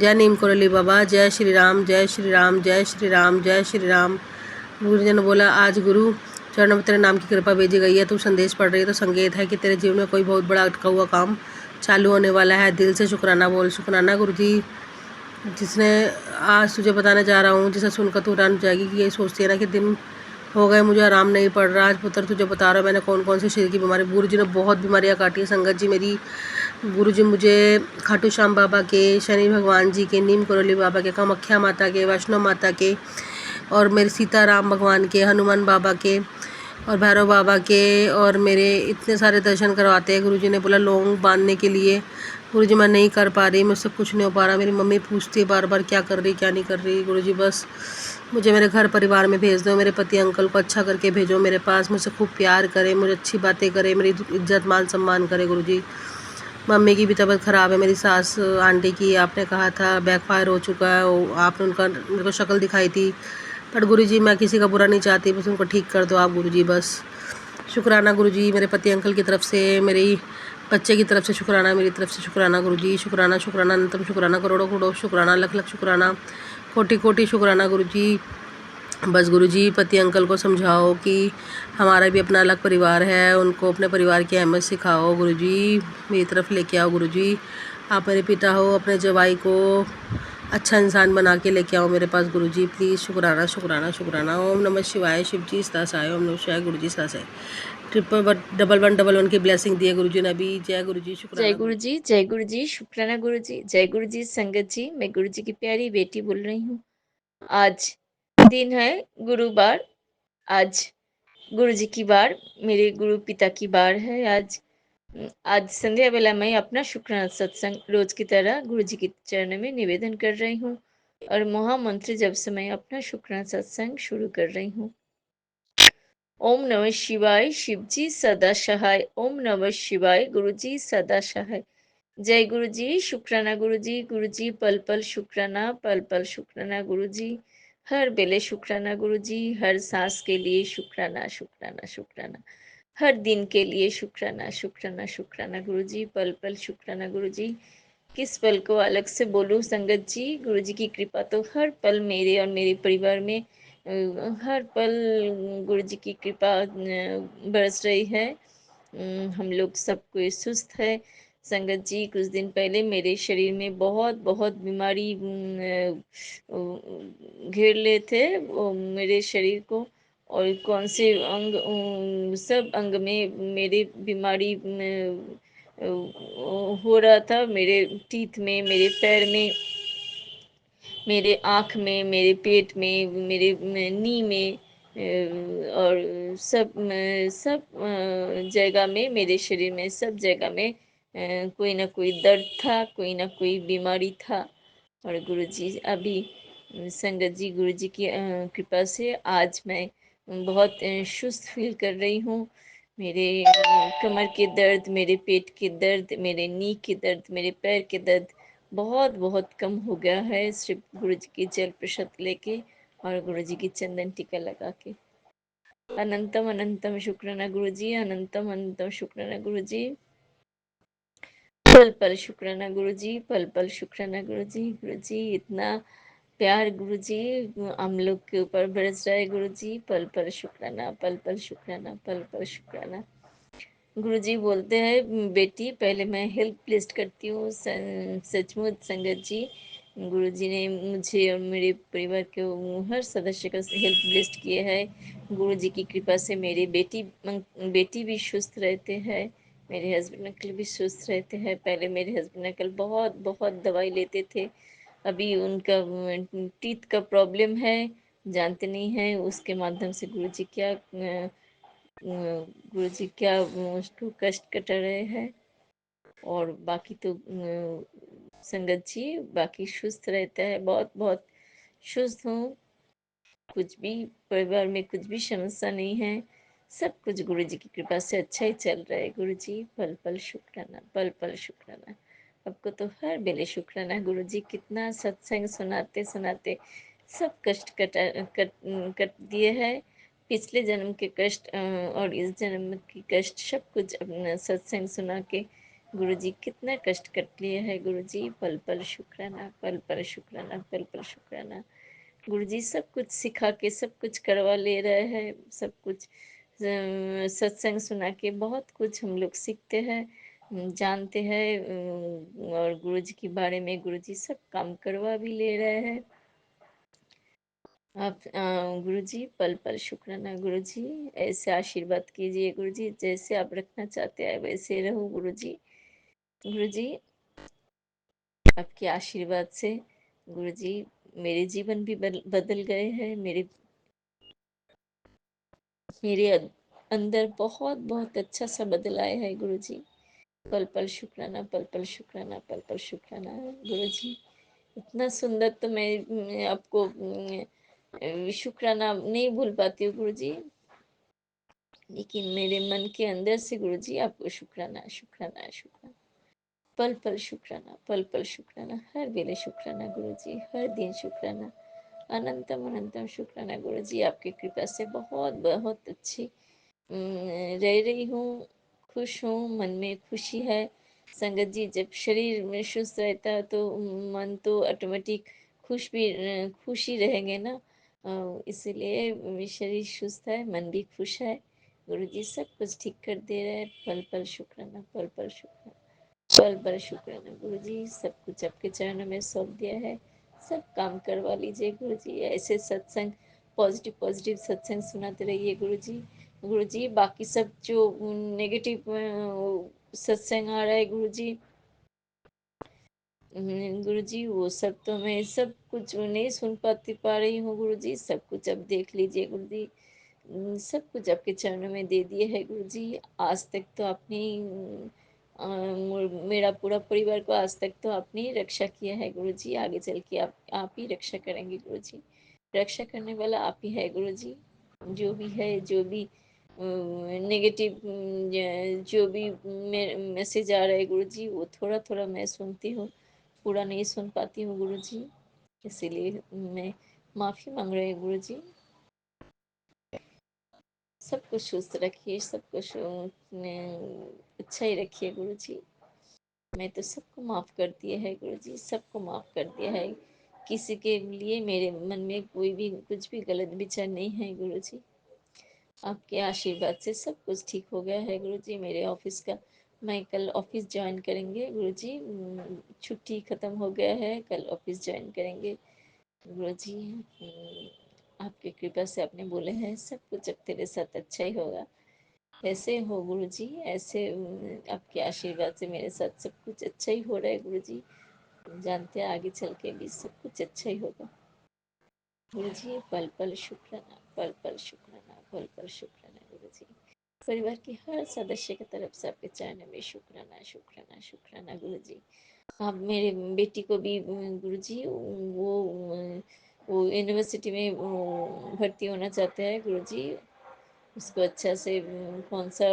जय नीम करोली बाबा। जय श्री राम, जय श्री राम, जय श्री राम, जय श्री राम। गुरुजी ने बोला आज गुरु चरणों में तेरे नाम की कृपा भेजी गई है, तू संदेश पढ़ रही है तो संकेत है कि तेरे जीवन में कोई बहुत बड़ा अटका हुआ काम चालू होने वाला है। दिल से शुक्राना बोल। शुक्राना गुरुजी, जिसने आज तुझे बताने जा रहा हूँ, जिसे सुनकर तू हैरान हो जाएगी कि ये सोचती है ना कि दिन हो गए मुझे आराम नहीं पड़ रहा। आज पुत्र तुझे बता रहा हूँ मैंने कौन कौन सी शरीर की बीमारी, गुरुजी ने बहुत बीमारियाँ काटी है संगत जी मेरी। गुरुजी मुझे खाटू श्याम बाबा के, शनि भगवान जी के, नीम करोली बाबा के, कामाख्या माता के, वैष्णो माता के, और मेरे सीताराम भगवान के, हनुमान बाबा के और भैरव बाबा के, और मेरे इतने सारे दर्शन करवाते हैं। गुरुजी ने बोला लौंग बांधने के लिए। गुरुजी मैं नहीं कर पा रही, मुझसे कुछ नहीं हो पा रहा। मेरी मम्मी पूछती है बार बार क्या कर रही क्या नहीं कर रही। गुरुजी बस मुझे मेरे घर परिवार में भेज दो, मेरे पति अंकल को अच्छा करके भेजो मेरे पास, मुझसे खूब प्यार करे, मुझे अच्छी बातें करे, मेरी इज्जत मान सम्मान करे। गुरुजी मम्मी की भी तबीयत ख़राब है, मेरी सास आंटी की आपने कहा था बैकफायर हो चुका है, आपने उनका मेरे को शक्ल दिखाई थी। बट गुरुजी मैं किसी का बुरा नहीं चाहती, बस उनको ठीक कर दो आप गुरुजी बस। शुक्राना गुरुजी, मेरे पति अंकल की तरफ से, मेरी बच्चे की तरफ से शुक्राना, मेरी तरफ से शुक्राना गुरुजी। शुक्राना शुक्राना अनंतम शुक्राना, करोड़ों करोड़ों शुक्राना, लख लख शुक्राना, कोटि कोटि शुक्राना गुरुजी। बस गुरुजी पति अंकल को समझाओ कि हमारा भी अपना अलग परिवार है, उनको अपने परिवार की अहमियत सिखाओ गुरुजी, मेरी तरफ लेके आओ गुरुजी। आप मेरे पिता हो, अपने जवाई को अच्छा इंसान बना के लेके आओ मेरे पास गुरुजी प्लीज़। शुक्राना शुक्राना शुक्राना। ओम नमः शिवाय, शिव जी सदा साय, ओम नमः शिवाय, गुरुजी सदा साय। 1111 की ब्लेसिंग दी है गुरुजी ने अभी। जय गुरुजी, जय शुक्राना गुरु जी, जय गुरु जी, शुक्राना गुरु जी, जय गुरु जी। संगत जी, मैं गुरु जी की प्यारी बेटी बोल रही हूँ। आज दिन है गुरुवार। आज गुरु जी की बार, मेरे गुरु पिता की बार है। आज संध्या बेला मैं अपना शुक्राना सत्संग रोज की तरह गुरु जी के चरणों में निवेदन कर रही हूँ और महामंत्र जब से मैं अपना शुक्राना सत्संग शुरू कर रही हूँ। ओम नमः शिवाय, शिव जी सदा सहाय। ओम नमः शिवाय, गुरु जी सदा सहाय। जय गुरु जी, शुक्राना गुरु जी पल पल शुक्राना, पल पल शुक्राना गुरु जी, हर बेले शुक्राना गुरु जी, हर सांस के लिए शुक्राना शुक्राना शुक्राना, हर दिन के लिए शुक्राना शुक्राना शुक्राना गुरु जी, पल पल शुक्राना गुरु जी। किस पल को अलग से बोलूं संगत जी, गुरु जी की कृपा तो हर पल मेरे और मेरे परिवार में हर पल गुरु जी की कृपा बरस रही है। हम लोग सब कोई सुस्त है संगत जी। कुछ दिन पहले मेरे शरीर में बहुत बहुत बीमारी घेर ले थे मेरे शरीर को, और कौन से अंग सब अंग में मेरे बीमारी हो रहा था। मेरे टीथ में, मेरे पैर में, मेरे आँख में, मेरे पेट में, मेरे नी में और सब जगह में, मेरे शरीर में सब जगह में कोई ना कोई दर्द था, कोई ना कोई बीमारी था। और गुरुजी अभी संगत जी, गुरुजी की कृपा से आज मैं बहुत सुस्त फील कर रही हूँ। मेरे कमर के दर्द, मेरे पेट के दर्द, मेरे नी के दर्द, मेरे पैर के दर्द बहुत बहुत कम हो गया है, सिर्फ गुरु जी की जल प्रसाद लेके और गुरु जी की चंदन टीका लगा के। अनंतम अनंतम शुक्राना गुरु जी, अनंतम अनंतम शुक्राना गुरु जी, पल पल शुक्राना गुरु जी, पल पल शुक्राना गुरु जी। गुरु जी इतना प्यार गुरु जी हम लोग के ऊपर बरस रहा है गुरु जी, पल पल शुक्राना, पल पल शुक्राना, पल पल शुक्राना। गुरुजी बोलते हैं बेटी पहले मैं हेल्प लिस्ट करती हूँ। सचमुच संगत जी, गुरुजी ने मुझे और मेरे परिवार के हर सदस्य का हेल्प लिस्ट किए है। गुरुजी की कृपा से मेरे बेटी भी सुस्त रहते हैं, मेरे हस्बैंड अंकल भी सुस्त रहते हैं। पहले मेरे हस्बैंड अंकल बहुत बहुत दवाई लेते थे, अभी उनका टीथ का प्रॉब्लम है, जानते नहीं हैं उसके माध्यम से गुरुजी क्या गुरुजी क्या उसको कष्ट कट रहे हैं। और बाकी तो संगत जी बाकी सुस्त रहता है, बहुत बहुत सुस्त हूँ। कुछ भी परिवार में कुछ भी समस्या नहीं है, सब कुछ गुरु जी की कृपा से अच्छा ही चल रहा है। गुरु जी पल पल शुक्राना, पल पल शुक्राना। आपको तो हर बेले शुक्राना गुरु जी, कितना सत्संग सुनाते सुनाते सब कष्ट कट दिए हैं। पिछले जन्म के कष्ट और इस जन्म के कष्ट सब कुछ अपना सत्संग सुना के गुरु जी कितना कष्ट कट लिए है। गुरु जी पल पल शुक्राना, पल पल शुक्राना, पल पल शुक्राना। गुरुजी सब कुछ सिखा के सब कुछ करवा ले रहे हैं, सब कुछ सत्संग सुना के बहुत कुछ हम लोग सीखते हैं। जानते हैं और गुरुजी के बारे में गुरुजी सब काम करवा भी ले रहे हैं। आप गुरुजी पल पल शुक्राना गुरुजी, ऐसे आशीर्वाद कीजिए गुरुजी, जैसे आप रखना चाहते हैं वैसे रहो गुरुजी। गुरुजी आपके आशीर्वाद से गुरुजी मेरे जीवन भी बदल गए हैं। मेरे अंदर बहुत बहुत अच्छा सा बदल आया है गुरुजी। पल पल शुक्राना, पल पल शुक्राना, पल पल शुक्राना गुरुजी। इतना सुंदर तो मैं आपको शुक्राना नहीं भूल पाती हूँ गुरुजी, लेकिन मेरे मन के अंदर से गुरुजी आपको शुक्राना शुक्राना शुक्राना, पल पल शुक्राना, पल पल शुक्राना, हर वेले शुक्राना गुरुजी, हर दिन शुक्राना, अनंतम अनंतम शुक्राना गुरुजी। आपकी कृपा से बहुत बहुत अच्छी रह रही हूँ, खुश हूँ, मन में खुशी है। संगत जी, जब शरीर में सुस्त रहता है तो मन तो ऑटोमेटिक खुश ही रहेंगे ना। इसीलिए शरीर सुस्त है, मन भी खुश है। गुरु जी सब कुछ ठीक कर दे रहे हैं। पल पल शुक्राना, पल पल शुक्राना, पल पल शुक्राना गुरु जी। सब कुछ आपके चरणों में सौंप दिया है, सब काम करवा लीजिए गुरु जी। ऐसे सत्संग, पॉजिटिव पॉजिटिव सत्संग सुनाते रहिए गुरु जी। गुरु जी बाकी सब जो नेगेटिव सत्संग आ रहा है गुरु जी, गुरु जी वो सब तो मैं सब कुछ नहीं सुन पा रही हूँ गुरु जी। सब कुछ अब देख लीजिए गुरु जी। सब कुछ आपके चरणों में दे दिए है गुरु जी। आज तक तो आपने मेरा पूरा परिवार को आज तक तो आपने ही रक्षा किया है गुरु जी। आगे चल के आप ही रक्षा करेंगे गुरु जी। रक्षा करने वाला आप ही है गुरु जी। जो भी है, जो भी नेगेटिव जो भी मैसेज आ रहा है गुरु जी, वो थोड़ा थोड़ा मैं सुनती हूँ, पूरा नहीं सुन पाती हूँ गुरु जी। इसीलिए मैं माफ़ी मांग रही हूँ गुरु जी। सब कुछ सुस्त रखिए, सब कुछ अच्छा ही रखिए गुरु जी। मैं तो सबको माफ़ कर दिया है गुरु जी, सबको माफ़ कर दिया है। किसी के लिए मेरे मन में कोई भी कुछ भी गलत विचार नहीं है गुरु जी। आपके आशीर्वाद से सब कुछ ठीक हो गया है गुरु जी। मेरे ऑफिस का, मैं कल ऑफिस ज्वाइन करेंगे गुरु जी। छुट्टी ख़त्म हो गया है, कल ऑफिस ज्वाइन करेंगे गुरु जी। आपकी कृपा से आपने बोले हैं सब कुछ अब तेरे साथ अच्छा ही होगा। ऐसे हो गुरु जी, ऐसे आपके आशीर्वाद से मेरे साथ सब कुछ अच्छा ही हो रहा है गुरु जी। जानते हैं आगे चल के भी सब कुछ अच्छा ही होगा गुरु जी। पल पल शुक्राना, पल पल शुक्राना, पल पल शुक्राना गुरु जी। परिवार के हर सदस्य की तरफ से आपके चरणों में शुक्राना शुक्राना शुक्राना गुरु जी। आप मेरे बेटी को भी गुरु जी वो यूनिवर्सिटी में भर्ती होना चाहते हैं गुरु जी। उसको अच्छा से कौन सा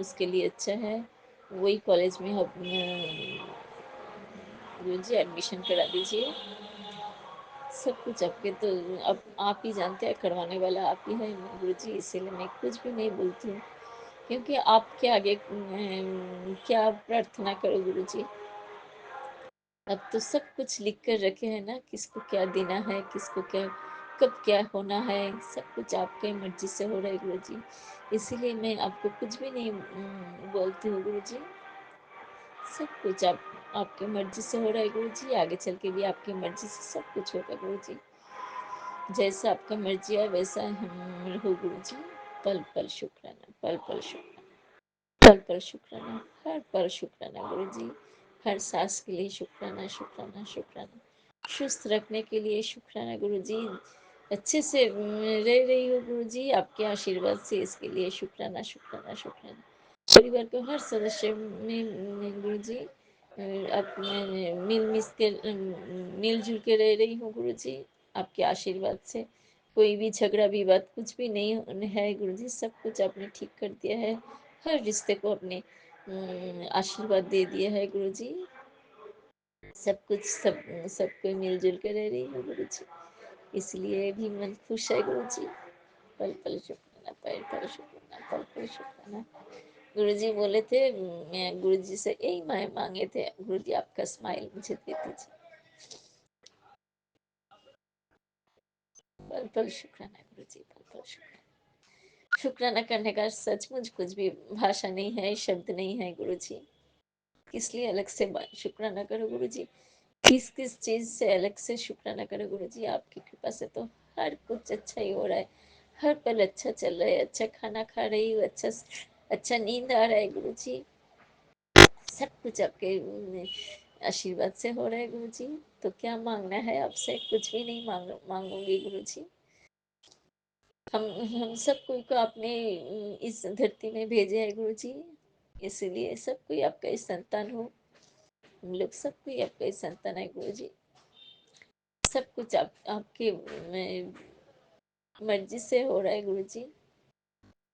उसके लिए अच्छा है वही कॉलेज में आप गुरु जी एडमिशन करा दीजिए। सब कुछ आपके तो अब आप ही जानते हैं, करवाने वाला आप ही है गुरु जी। इसीलिए मैं कुछ भी नहीं बोलती हूँ, क्योंकि आपके आगे क्या प्रार्थना करो गुरु जी। अब तो सब कुछ लिख कर रखे हैं ना, किसको क्या देना है, किसको क्या कब क्या होना है, सब कुछ आपके मर्जी से हो रहा है गुरु जी। इसीलिए मैं आपको कुछ भी नहीं बोलती हूँ गुरु जी। सब कुछ आपके मर्जी से हो रहा है गुरु जी। आगे चल के भी आपकी मर्जी से सब कुछ होगा गुरु जी। जैसा आपका मर्जी है वैसा हम रहो गुरु जी। पल पल शुक्राना, पल पल शुक्राना, पल पल शुक्राना, हर पल शुक्राना गुरु जी। हर सांस के लिए शुक्राना शुक्राना शुक्राना, सुस्त रखने के लिए शुक्राना गुरु जी। अच्छे से रह रही हो गुरु जी आपके आशीर्वाद से, इसके लिए शुक्राना शुक्राना शुक्राना। परिवार के हर सदस्य में गुरु जी अब मैं मिलजुल के रह रही हूँ गुरु जी आपके आशीर्वाद से। कोई भी झगड़ा विवाद कुछ भी नहीं है गुरु जी। सब कुछ आपने ठीक कर दिया है, हर रिश्ते को अपने आशीर्वाद दे दिया है गुरु जी। सब कुछ सब कोई मिलजुल कर रह रही है गुरु जी, इसलिए भी मन खुश है गुरु जी। पल पल शुक्राना, पल पल शुक्राना, पल पल शुक्राना। गुरु जी बोले थे, मैं गुरु जी से यही मांगे थे, गुरु जी आपका स्माइल मुझे दे दीजिए। पल पल शुक्राना गुरु जी, पल पल शुक्राना। शुक्राना करने का सचमुच कुछ भी भाषा नहीं है, शब्द नहीं है गुरु जी। किस लिए अलग से शुक्राना करो गुरु जी, किस किस चीज़ से अलग से शुक्राना करो गुरु जी। आपकी कृपा से तो हर कुछ अच्छा ही हो रहा है, हर पल अच्छा चल रहा है, अच्छा खाना खा रही हूँ, अच्छा नींद आ रहा है गुरु जी। सब कुछ आपके आशीर्वाद से हो रहा है गुरु जी। तो क्या मांगना है आपसे? कुछ भी नहीं मांगूंगी गुरु जी। हम सब कोई को आपने इस धरती में भेजा है गुरु जी, इसलिए सब कोई आपका ही संतान हो। हम लोग सब कोई आपका ही संतान है गुरु जी। सब कुछ आपके मर्जी से हो रहा है गुरु जी।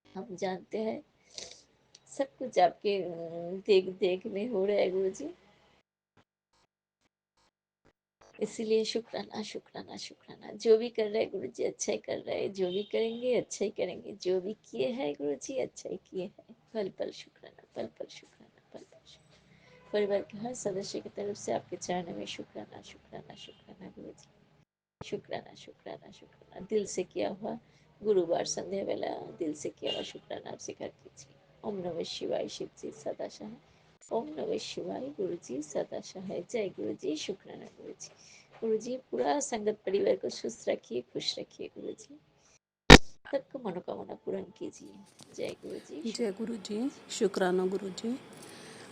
हम जानते हैं सब कुछ आपके देख देख में हो रहा है गुरु जी। इसीलिए शुक्राना शुक्राना शुक्राना। जो भी कर रहे हैं गुरु जी अच्छा ही कर रहे हैं, जो भी करेंगे अच्छा ही करेंगे, जो भी किए हैं गुरु जी अच्छा ही किए हैं। पल पल शुक्राना, पल पल शुक्राना, पल पल शुक्राना। परिवार के हर सदस्य की तरफ से आपके चरणों में शुक्राना शुक्राना शुक्राना गुरु जी। शुक्राना शुक्राना शुक्राना। दिल से किया हुआ गुरुवार संध्या वेला दिल से किया हुआ शुक्राना आप स्वीकार कीजिए। ओम नमः शिवाय। शिव जी सदा सहाय। ओम नमः शिवाय। गुरु जी सदा सहाय। जय गुरु जी। शुक्राना गुरु जी। गुरु जी पूरा संगत परिवार को सुस्त रखिए, खुश रखिए गुरु जी। सबको मनोकामना पूर्ण कीजिए। जय गुरु जी। जय गुरु जी। शुक्राना गुरु जी।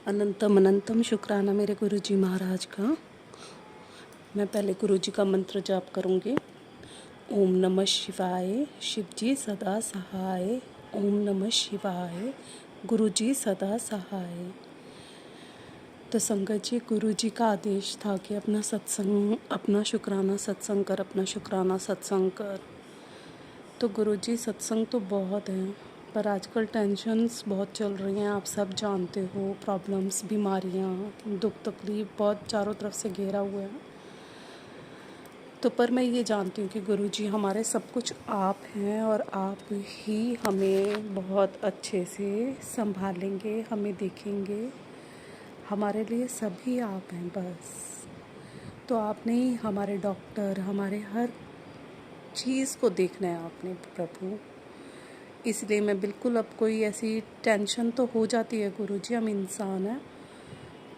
अनंतम अनंतम शुक्राना मेरे गुरु जी महाराज का। मैं पहले गुरु जी का मंत्र जाप करूँगी। ओम नमः शिवाय। शिव जी सदा सहाय। ओम नमः शिवाय। गुरु जी सदा सहाय। तो संगत जी, गुरु जी का आदेश था कि अपना शुक्राना सत्संग कर, अपना शुक्राना सत्संग कर। तो गुरु जी सत्संग तो बहुत हैं, पर आजकल टेंशन्स बहुत चल रही हैं, आप सब जानते हो। प्रॉब्लम्स, बीमारियाँ, दुख तकलीफ बहुत चारों तरफ से घेरा हुआ है। तो पर मैं ये जानती हूँ कि गुरु जी हमारे सब कुछ आप हैं, और आप ही हमें बहुत अच्छे से संभालेंगे, हमें देखेंगे। हमारे लिए सभी आप हैं बस। तो आपने ही हमारे डॉक्टर, हमारे हर चीज़ को देखना है आपने प्रभु। इसलिए मैं बिल्कुल, अब कोई ऐसी टेंशन तो हो जाती है गुरु जी, हम इंसान हैं,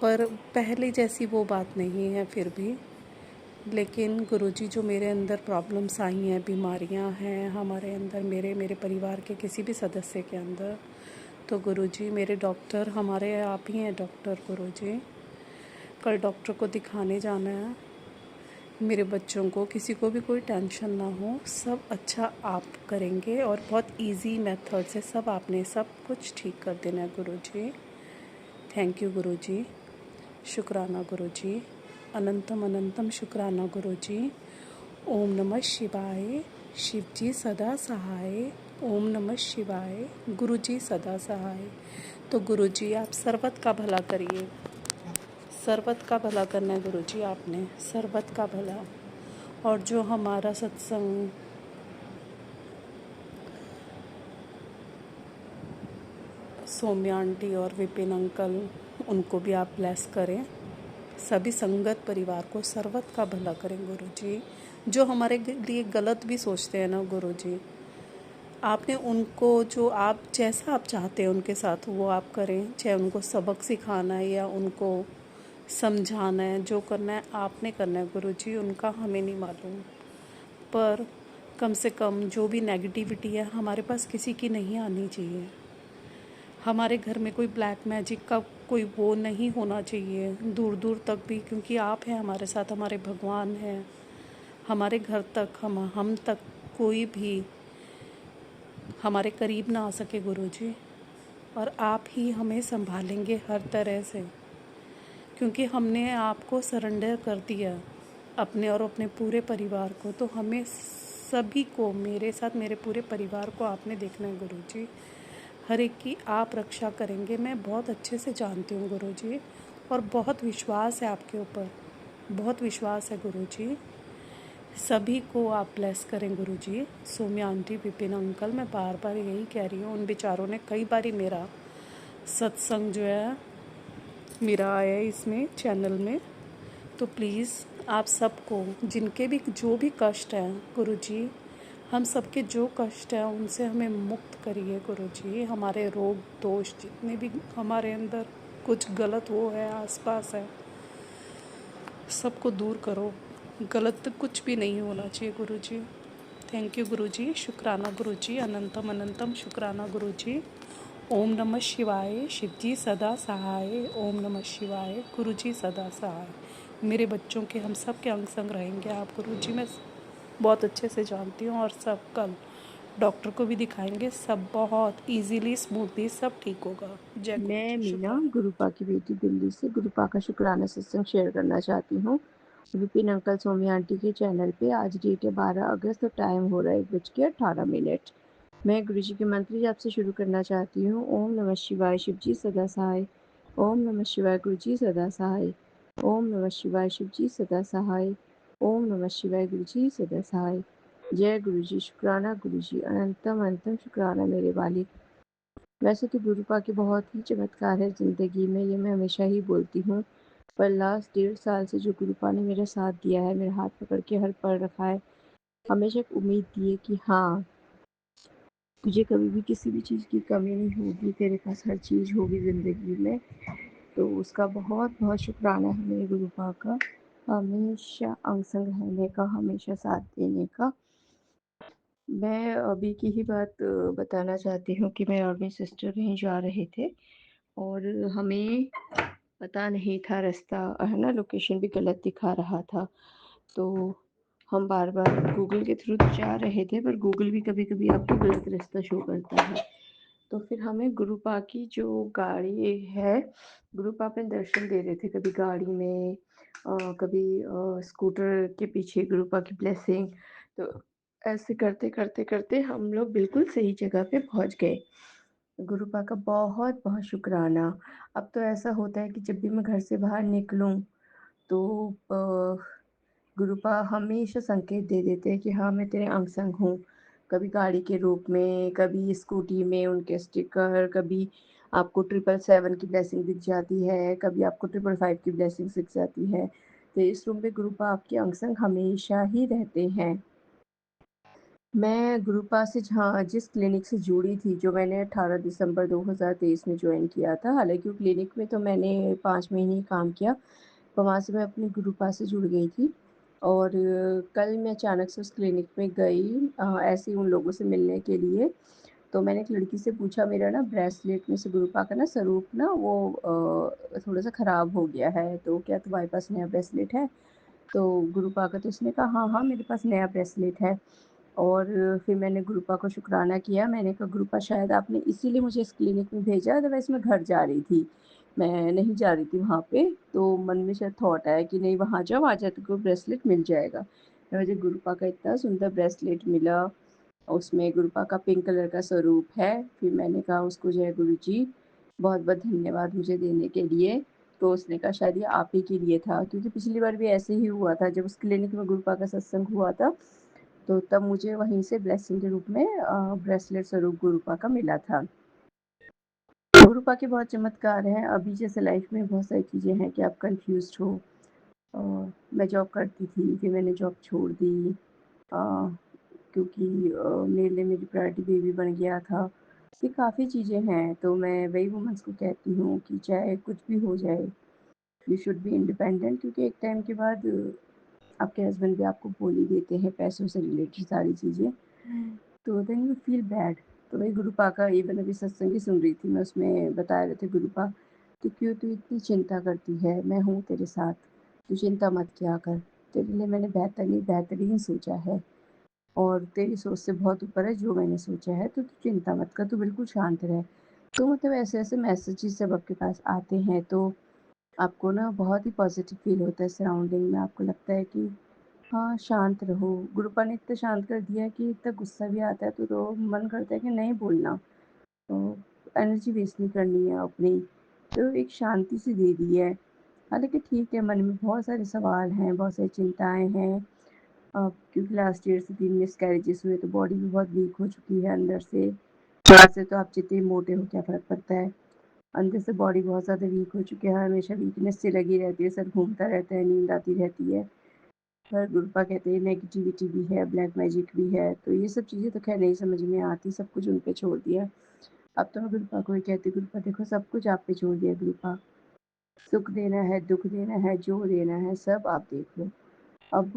पर पहले जैसी वो बात नहीं है फिर भी। लेकिन गुरुजी जो मेरे अंदर प्रॉब्लम्स आई हैं, बीमारियां हैं हमारे अंदर, मेरे परिवार के किसी भी सदस्य के अंदर, तो गुरुजी मेरे डॉक्टर हमारे आप ही हैं डॉक्टर। गुरुजी कल डॉक्टर को दिखाने जाना है। मेरे बच्चों को, किसी को भी कोई टेंशन ना हो, सब अच्छा आप करेंगे, और बहुत इजी मेथड से सब आपने सब कुछ ठीक कर देना है गुरुजी। थैंक यू गुरुजी। शुक्राना गुरुजी। अनंतम अनंतम शुक्राना गुरुजी। ओम नमः शिवाय। शिव जी सदा सहाय। ओम नमः शिवाय। गुरु जी सदा सहाय। तो गुरु जी आप सर्वत का भला करिए, सर्वत का भला करना है गुरु जी आपने, सर्वत का भला। और जो हमारा सत्संग सौम्या आंटी और विपिन अंकल, उनको भी आप ब्लेस करें। सभी संगत परिवार को सर्वत का भला करें गुरु जी। जो हमारे लिए गलत भी सोचते हैं ना गुरु जी, आपने उनको, जो आप जैसा आप चाहते हैं उनके साथ वो आप करें। चाहे उनको सबक सिखाना है या उनको समझाना है, जो करना है आपने करना है गुरु जी, उनका हमें नहीं मालूम। पर कम से कम जो भी नेगेटिविटी है हमारे पास किसी की नहीं आनी चाहिए। हमारे घर में कोई ब्लैक मैजिक का कोई वो नहीं होना चाहिए दूर दूर तक भी, क्योंकि आप हैं हमारे साथ, हमारे भगवान हैं। हमारे घर तक, हम तक कोई भी हमारे करीब ना आ सके गुरु जी, और आप ही हमें संभालेंगे हर तरह से, क्योंकि हमने आपको सरेंडर कर दिया अपने और अपने पूरे परिवार को। तो हमें सभी को, मेरे साथ मेरे पूरे परिवार को आपने देखना है गुरु जी। हर एक की आप रक्षा करेंगे, मैं बहुत अच्छे से जानती हूँ गुरु जी, और बहुत विश्वास है आपके ऊपर, बहुत विश्वास है गुरु जी। सभी को आप ब्लेस करें गुरु जी। सौम्या आंटी, विपिन अंकल, मैं बार बार यही कह रही हूँ, उन बेचारों ने कई बार ही मेरा सत्संग जो है मेरा आया है इसमें चैनल में। तो प्लीज़ आप सबको, जिनके भी जो भी कष्ट हैं गुरु जी, हम सबके जो कष्ट हैं उनसे हमें मुक्त करिए गुरु जी। हमारे रोग दोष जितने भी हमारे अंदर कुछ गलत वो है आसपास है, सबको दूर करो। गलत तो कुछ भी नहीं होना चाहिए गुरुजी। थैंक यू गुरुजी, शुक्राना गुरुजी, अनंतम अनंतम शुक्राना गुरुजी। ओम नमः शिवाय, शिवजी सदा सहाय। ओम नमः शिवाय, गुरुजी सदा सहाय। मेरे बच्चों के, हम सब के अंग संग रहेंगे आप गुरुजी, मैं बहुत अच्छे से जानती हूँ। और सब कल डॉक्टर को भी दिखाएंगे, सब बहुत इजीली स्मूथली सब ठीक होगा। जय गुरु मैं जी, मीना, शुक्राना। गुरुपा की बेटी, दिल्ली से गुरुपा का शुक्राना सत्संग शेयर करना चाहती हूँ विपिन अंकल सोमी आंटी के चैनल पे। आज डेट है 12 अगस्त और टाइम हो रहा है 1:18। मैं गुरु जी के मंत्र जाप से शुरू करना चाहती हूँ। ओम नमः शिवाय, शिवजी सदा सहाय। ओम नमः शिवाय, गुरु जी सदा सहाय। ओम नमः शिवाय, शिवजी सदा सहाय। ओम नमः शिवाय, गुरु जी सदा सहाय। जय गुरु जी, शुक्राना गुरु जी, अनंतम अनंतम शुक्राना मेरे वालिक। वैसे तो गुरुपा के बहुत ही चमत्कार है ज़िंदगी में, ये मैं हमेशा ही बोलती हूँ। पर लास्ट 1.5 साल से जो गुरुपा ने मेरा साथ दिया है, मेरा हाथ पकड़ के हर पल रखा है, हमेशा एक उम्मीद दी है कि हाँ, तुझे कभी भी किसी भी चीज़ की कमी नहीं होगी, तेरे पास हर चीज़ होगी ज़िंदगी में। तो उसका बहुत बहुत शुक्राना है मेरे गुरुपा का, हमेशा अंग संग रहने का, हमेशा साथ देने का। मैं अभी की ही बात बताना चाहती हूँ कि मैं और मेरी सिस्टर कहीं जा रहे थे और हमें पता नहीं था रास्ता, है ना, लोकेशन भी गलत दिखा रहा था। तो हम बार-बार गूगल के थ्रू तो जा रहे थे, पर गूगल भी कभी-कभी आपको गलत रास्ता शो करता है। तो फिर हमें गुरुपा की जो गाड़ी है, गुरुपा में दर्शन दे रहे थे, कभी गाड़ी में कभी स्कूटर के पीछे गुरुपा की ब्लेसिंग। तो ऐसे करते हम लोग बिल्कुल सही जगह पे पहुँच गए। गुरुपा का बहुत-बहुत शुक्राना। अब तो ऐसा होता है कि जब भी मैं घर से बाहर निकलूँ तो गुरुपा हमेशा संकेत दे देते हैं कि हाँ, मैं तेरे अंग-संग हूँ। कभी गाड़ी के रूप में, कभी स्कूटी में उनके स्टिकर, कभी आपको 777 की ब्लेसिंग दिख जाती है, कभी आपको 555 की ब्लेसिंग्स दिख जाती है। तो इस रूम पे गुरुपा आपके अंग-संग हमेशा ही रहते हैं। मैं गुरुपा से जहाँ जिस क्लिनिक से जुड़ी थी, जो मैंने 18 दिसंबर 2023 में जॉइन किया था, हालाँकि वो क्लिनिक में तो मैंने 5 महीने ही काम किया, पर वहाँ से मैं अपनी गुरुपा से जुड़ गई थी। और कल मैं अचानक से उस क्लिनिक में गई ऐसे ही उन लोगों से मिलने के लिए। तो मैंने एक लड़की से पूछा, मेरा ना ब्रेसलेट में से गुरुपा का ना स्वरूप ना वो थोड़ा-सा ख़राब हो गया है, तो क्या तुम्हारे पास नया ब्रेसलेट है? तो गुरुपा का तो उसने कहा, हाँ, हाँ, मेरे पास नया ब्रेसलेट है। और फिर मैंने गुरुपा को शुक्राना किया। मैंने कहा, गुरुपा शायद आपने इसीलिए मुझे इस क्लिनिक में भेजा, अदरवाइज़ मैं घर जा रही थी। मैं नहीं जा रही थी वहाँ पे। तो मन में शायद थॉट आया कि नहीं, वहाँ जाओ, आज तुमको ब्रेसलेट मिल जाएगा। मुझे गुरुपा का इतना सुंदर ब्रेसलेट मिला, उसमें गुरुपा का पिंक कलर का स्वरूप है। फिर मैंने कहा उसको, जय गुरुजी, बहुत-बहुत धन्यवाद मुझे देने के लिए। तो उसने कहा शायद ये आप ही के लिए था, क्योंकि पिछली बार भी ऐसे ही हुआ था, जब उस क्लिनिक में गुरुपा का सत्संग हुआ था, तो तब मुझे वहीं से ब्लेसिंग के रूप में ब्रेसलेट स्वरूप गुरुपा का मिला था। गुरुपा के बहुत चमत्कार हैं। अभी जैसे लाइफ में बहुत सारी चीज़ें हैं कि आप कन्फ्यूज़्ड हो। अ, मैं जॉब करती थी, फिर मैंने जॉब छोड़ दी क्योंकि मेरे लिए मेरी प्रायोरिटी बेबी बन गया था। ये काफ़ी चीज़ें हैं, तो मैं वही वुमन्स को कहती हूँ कि चाहे कुछ भी हो जाए, यू शुड बी इंडिपेंडेंट, क्योंकि एक टाइम के बाद आपके हस्बैंड भी आपको बोल ही देते हैं पैसों से रिलेटेड सारी चीज़ें, तो देन यू फील बैड। तो वही गुरुपा का इवन अभी सत्संग ही सुन रही थी मैं, उसमें बता रहे थे गुरुपा, तो क्यों तू इतनी चिंता करती है, मैं हूँ तेरे साथ, तू चिंता मत किया कर, तेरे लिए मैंने बेहतरीन सोचा है और तेरी सोच से बहुत ऊपर है जो मैंने सोचा है, तो तू चिंता मत कर, तू बिल्कुल शांत रह। तो मतलब ऐसे-ऐसे मैसेजेस जब आपके पास आते हैं, तो आपको ना बहुत ही पॉज़िटिव फ़ील होता है सराउंडिंग में, आपको लगता है कि हाँ, शांत रहो। गुरुपा ने इतना शांत कर दिया है कि इतना गुस्सा भी आता है तो मन करता है कि नहीं बोलना, तो एनर्जी वेस्ट नहीं करनी है अपनी, तो एक शांति सी दे दी है। हालाँकि ठीक है, मन में बहुत सारे सवाल हैं, बहुत सारी चिंताएँ हैं, क्योंकि लास्ट ईयर से 3 मिसकैरेजेस हुए, तो बॉडी भी बहुत वीक हो चुकी है अंदर से। बाहर से तो आप जितने मोटे हो, क्या फ़र्क पड़ता है, अंदर से बॉडी बहुत ज़्यादा वीक हो चुकी है, हमेशा वीकनेस सी लगी रहती है, सर घूमता रहता है, नींद आती रहती है। पर गुरुपा कहते हैं नेगेटिविटी भी है, ब्लैक मैजिक भी है, तो ये सब चीज़ें तो ख़ैर नहीं समझ में आती, सब कुछ उन पे छोड़ दिया। अब तो मैं गुरुपा को ही कहती हूँ, गुरुपा देखो सब कुछ आप पे छोड़ दिया गुरुपा, सुख देना है, दुख देना है, जो देना है सब आप देख लो। अब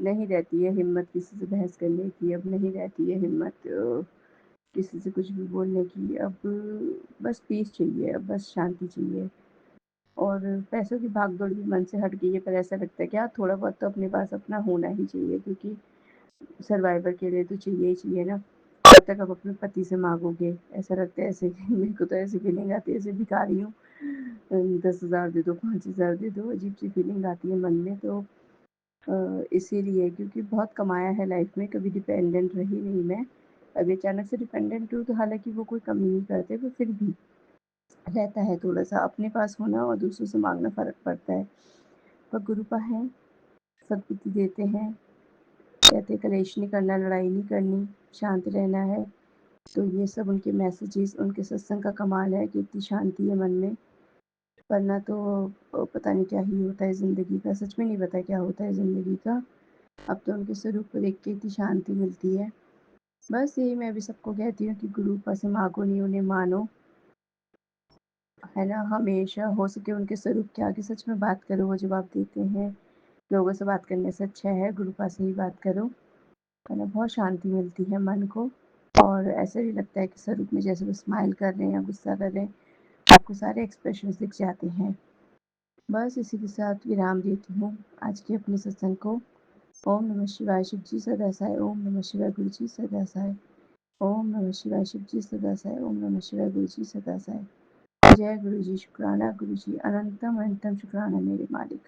नहीं रहती है हिम्मत किसी से बहस करने की, अब नहीं रहती है हिम्मत किसी से कुछ भी बोलने की। अब बस पीस चाहिए, अब बस शांति चाहिए। और पैसों की भाग-दौड़ भी मन से हट गई है, पर ऐसा लगता है कि हाँ, थोड़ा बहुत तो अपने पास अपना होना ही चाहिए, क्योंकि सर्वाइवर के लिए तो चाहिए ही चाहिए ना। कब तक आप अपने पति से माँगोगे? ऐसा लगता है ऐसे मेरे को तो ऐसी फीलिंग आती है जैसे भिखारी हूँ। 10,000 दे दो, 5,000 दे दो, अजीब-सी फीलिंग आती है मन में। तो इसीलिए, क्योंकि बहुत कमाया है लाइफ में, कभी डिपेंडेंट रही नहीं मैं। अभी अचानक से डिपेंडेंट हूँ, तो हालाँकि वो कोई कमी नहीं करते, पर फिर भी रहता है थोड़ा-सा अपने पास होना और दूसरों से माँगना फ़र्क पड़ता है। पर गुरु हैं, सद्बुद्धि देते हैं, कहते हैं कलेश नहीं करना, लड़ाई नहीं करनी, शांत रहना है। तो ये सब उनके मैसेजेस, उनके सत्संग का कमाल है कि इतनी शांति है मन में, वरना तो पता नहीं क्या ही होता है ज़िंदगी का, सच में नहीं पता क्या होता है ज़िंदगी का। अब तो उनके स्वरूप को देख के इतनी शांति मिलती है। बस यही मैं भी सबको कहती हूँ कि गुरु से माँगो नहीं, उन्हें मानो, है ना? हमेशा हो सके उनके स्वरूप के आगे सच में बात करो, वो जवाब देते हैं। लोगों से बात करने से अच्छा है गुरु से ही बात करो, है ना? बहुत शांति मिलती है मन को, और ऐसा भी लगता है कि स्वरूप में जैसे वो स्माइल कर रहे हैं या गुस्सा कर रहे हैं, आपको सारे एक्सप्रेशंस दिख जाते हैं। बस इसी के साथ विराम देती हूँ आज के अपने सत्संग को। ओम नमः शिवाय, शिव जी सदा सहाय। ओम नमः शिवाय, गुरु जी सदा सहाय। ओम नमः शिवाय, शिव जी सदा सहाय। ओम नमः शिवाय, गुरु जी सदा सहाय। जय गुरु जी, शुक्राना गुरु जी, अनंतम अनंतम शुक्राना मेरे मालिक।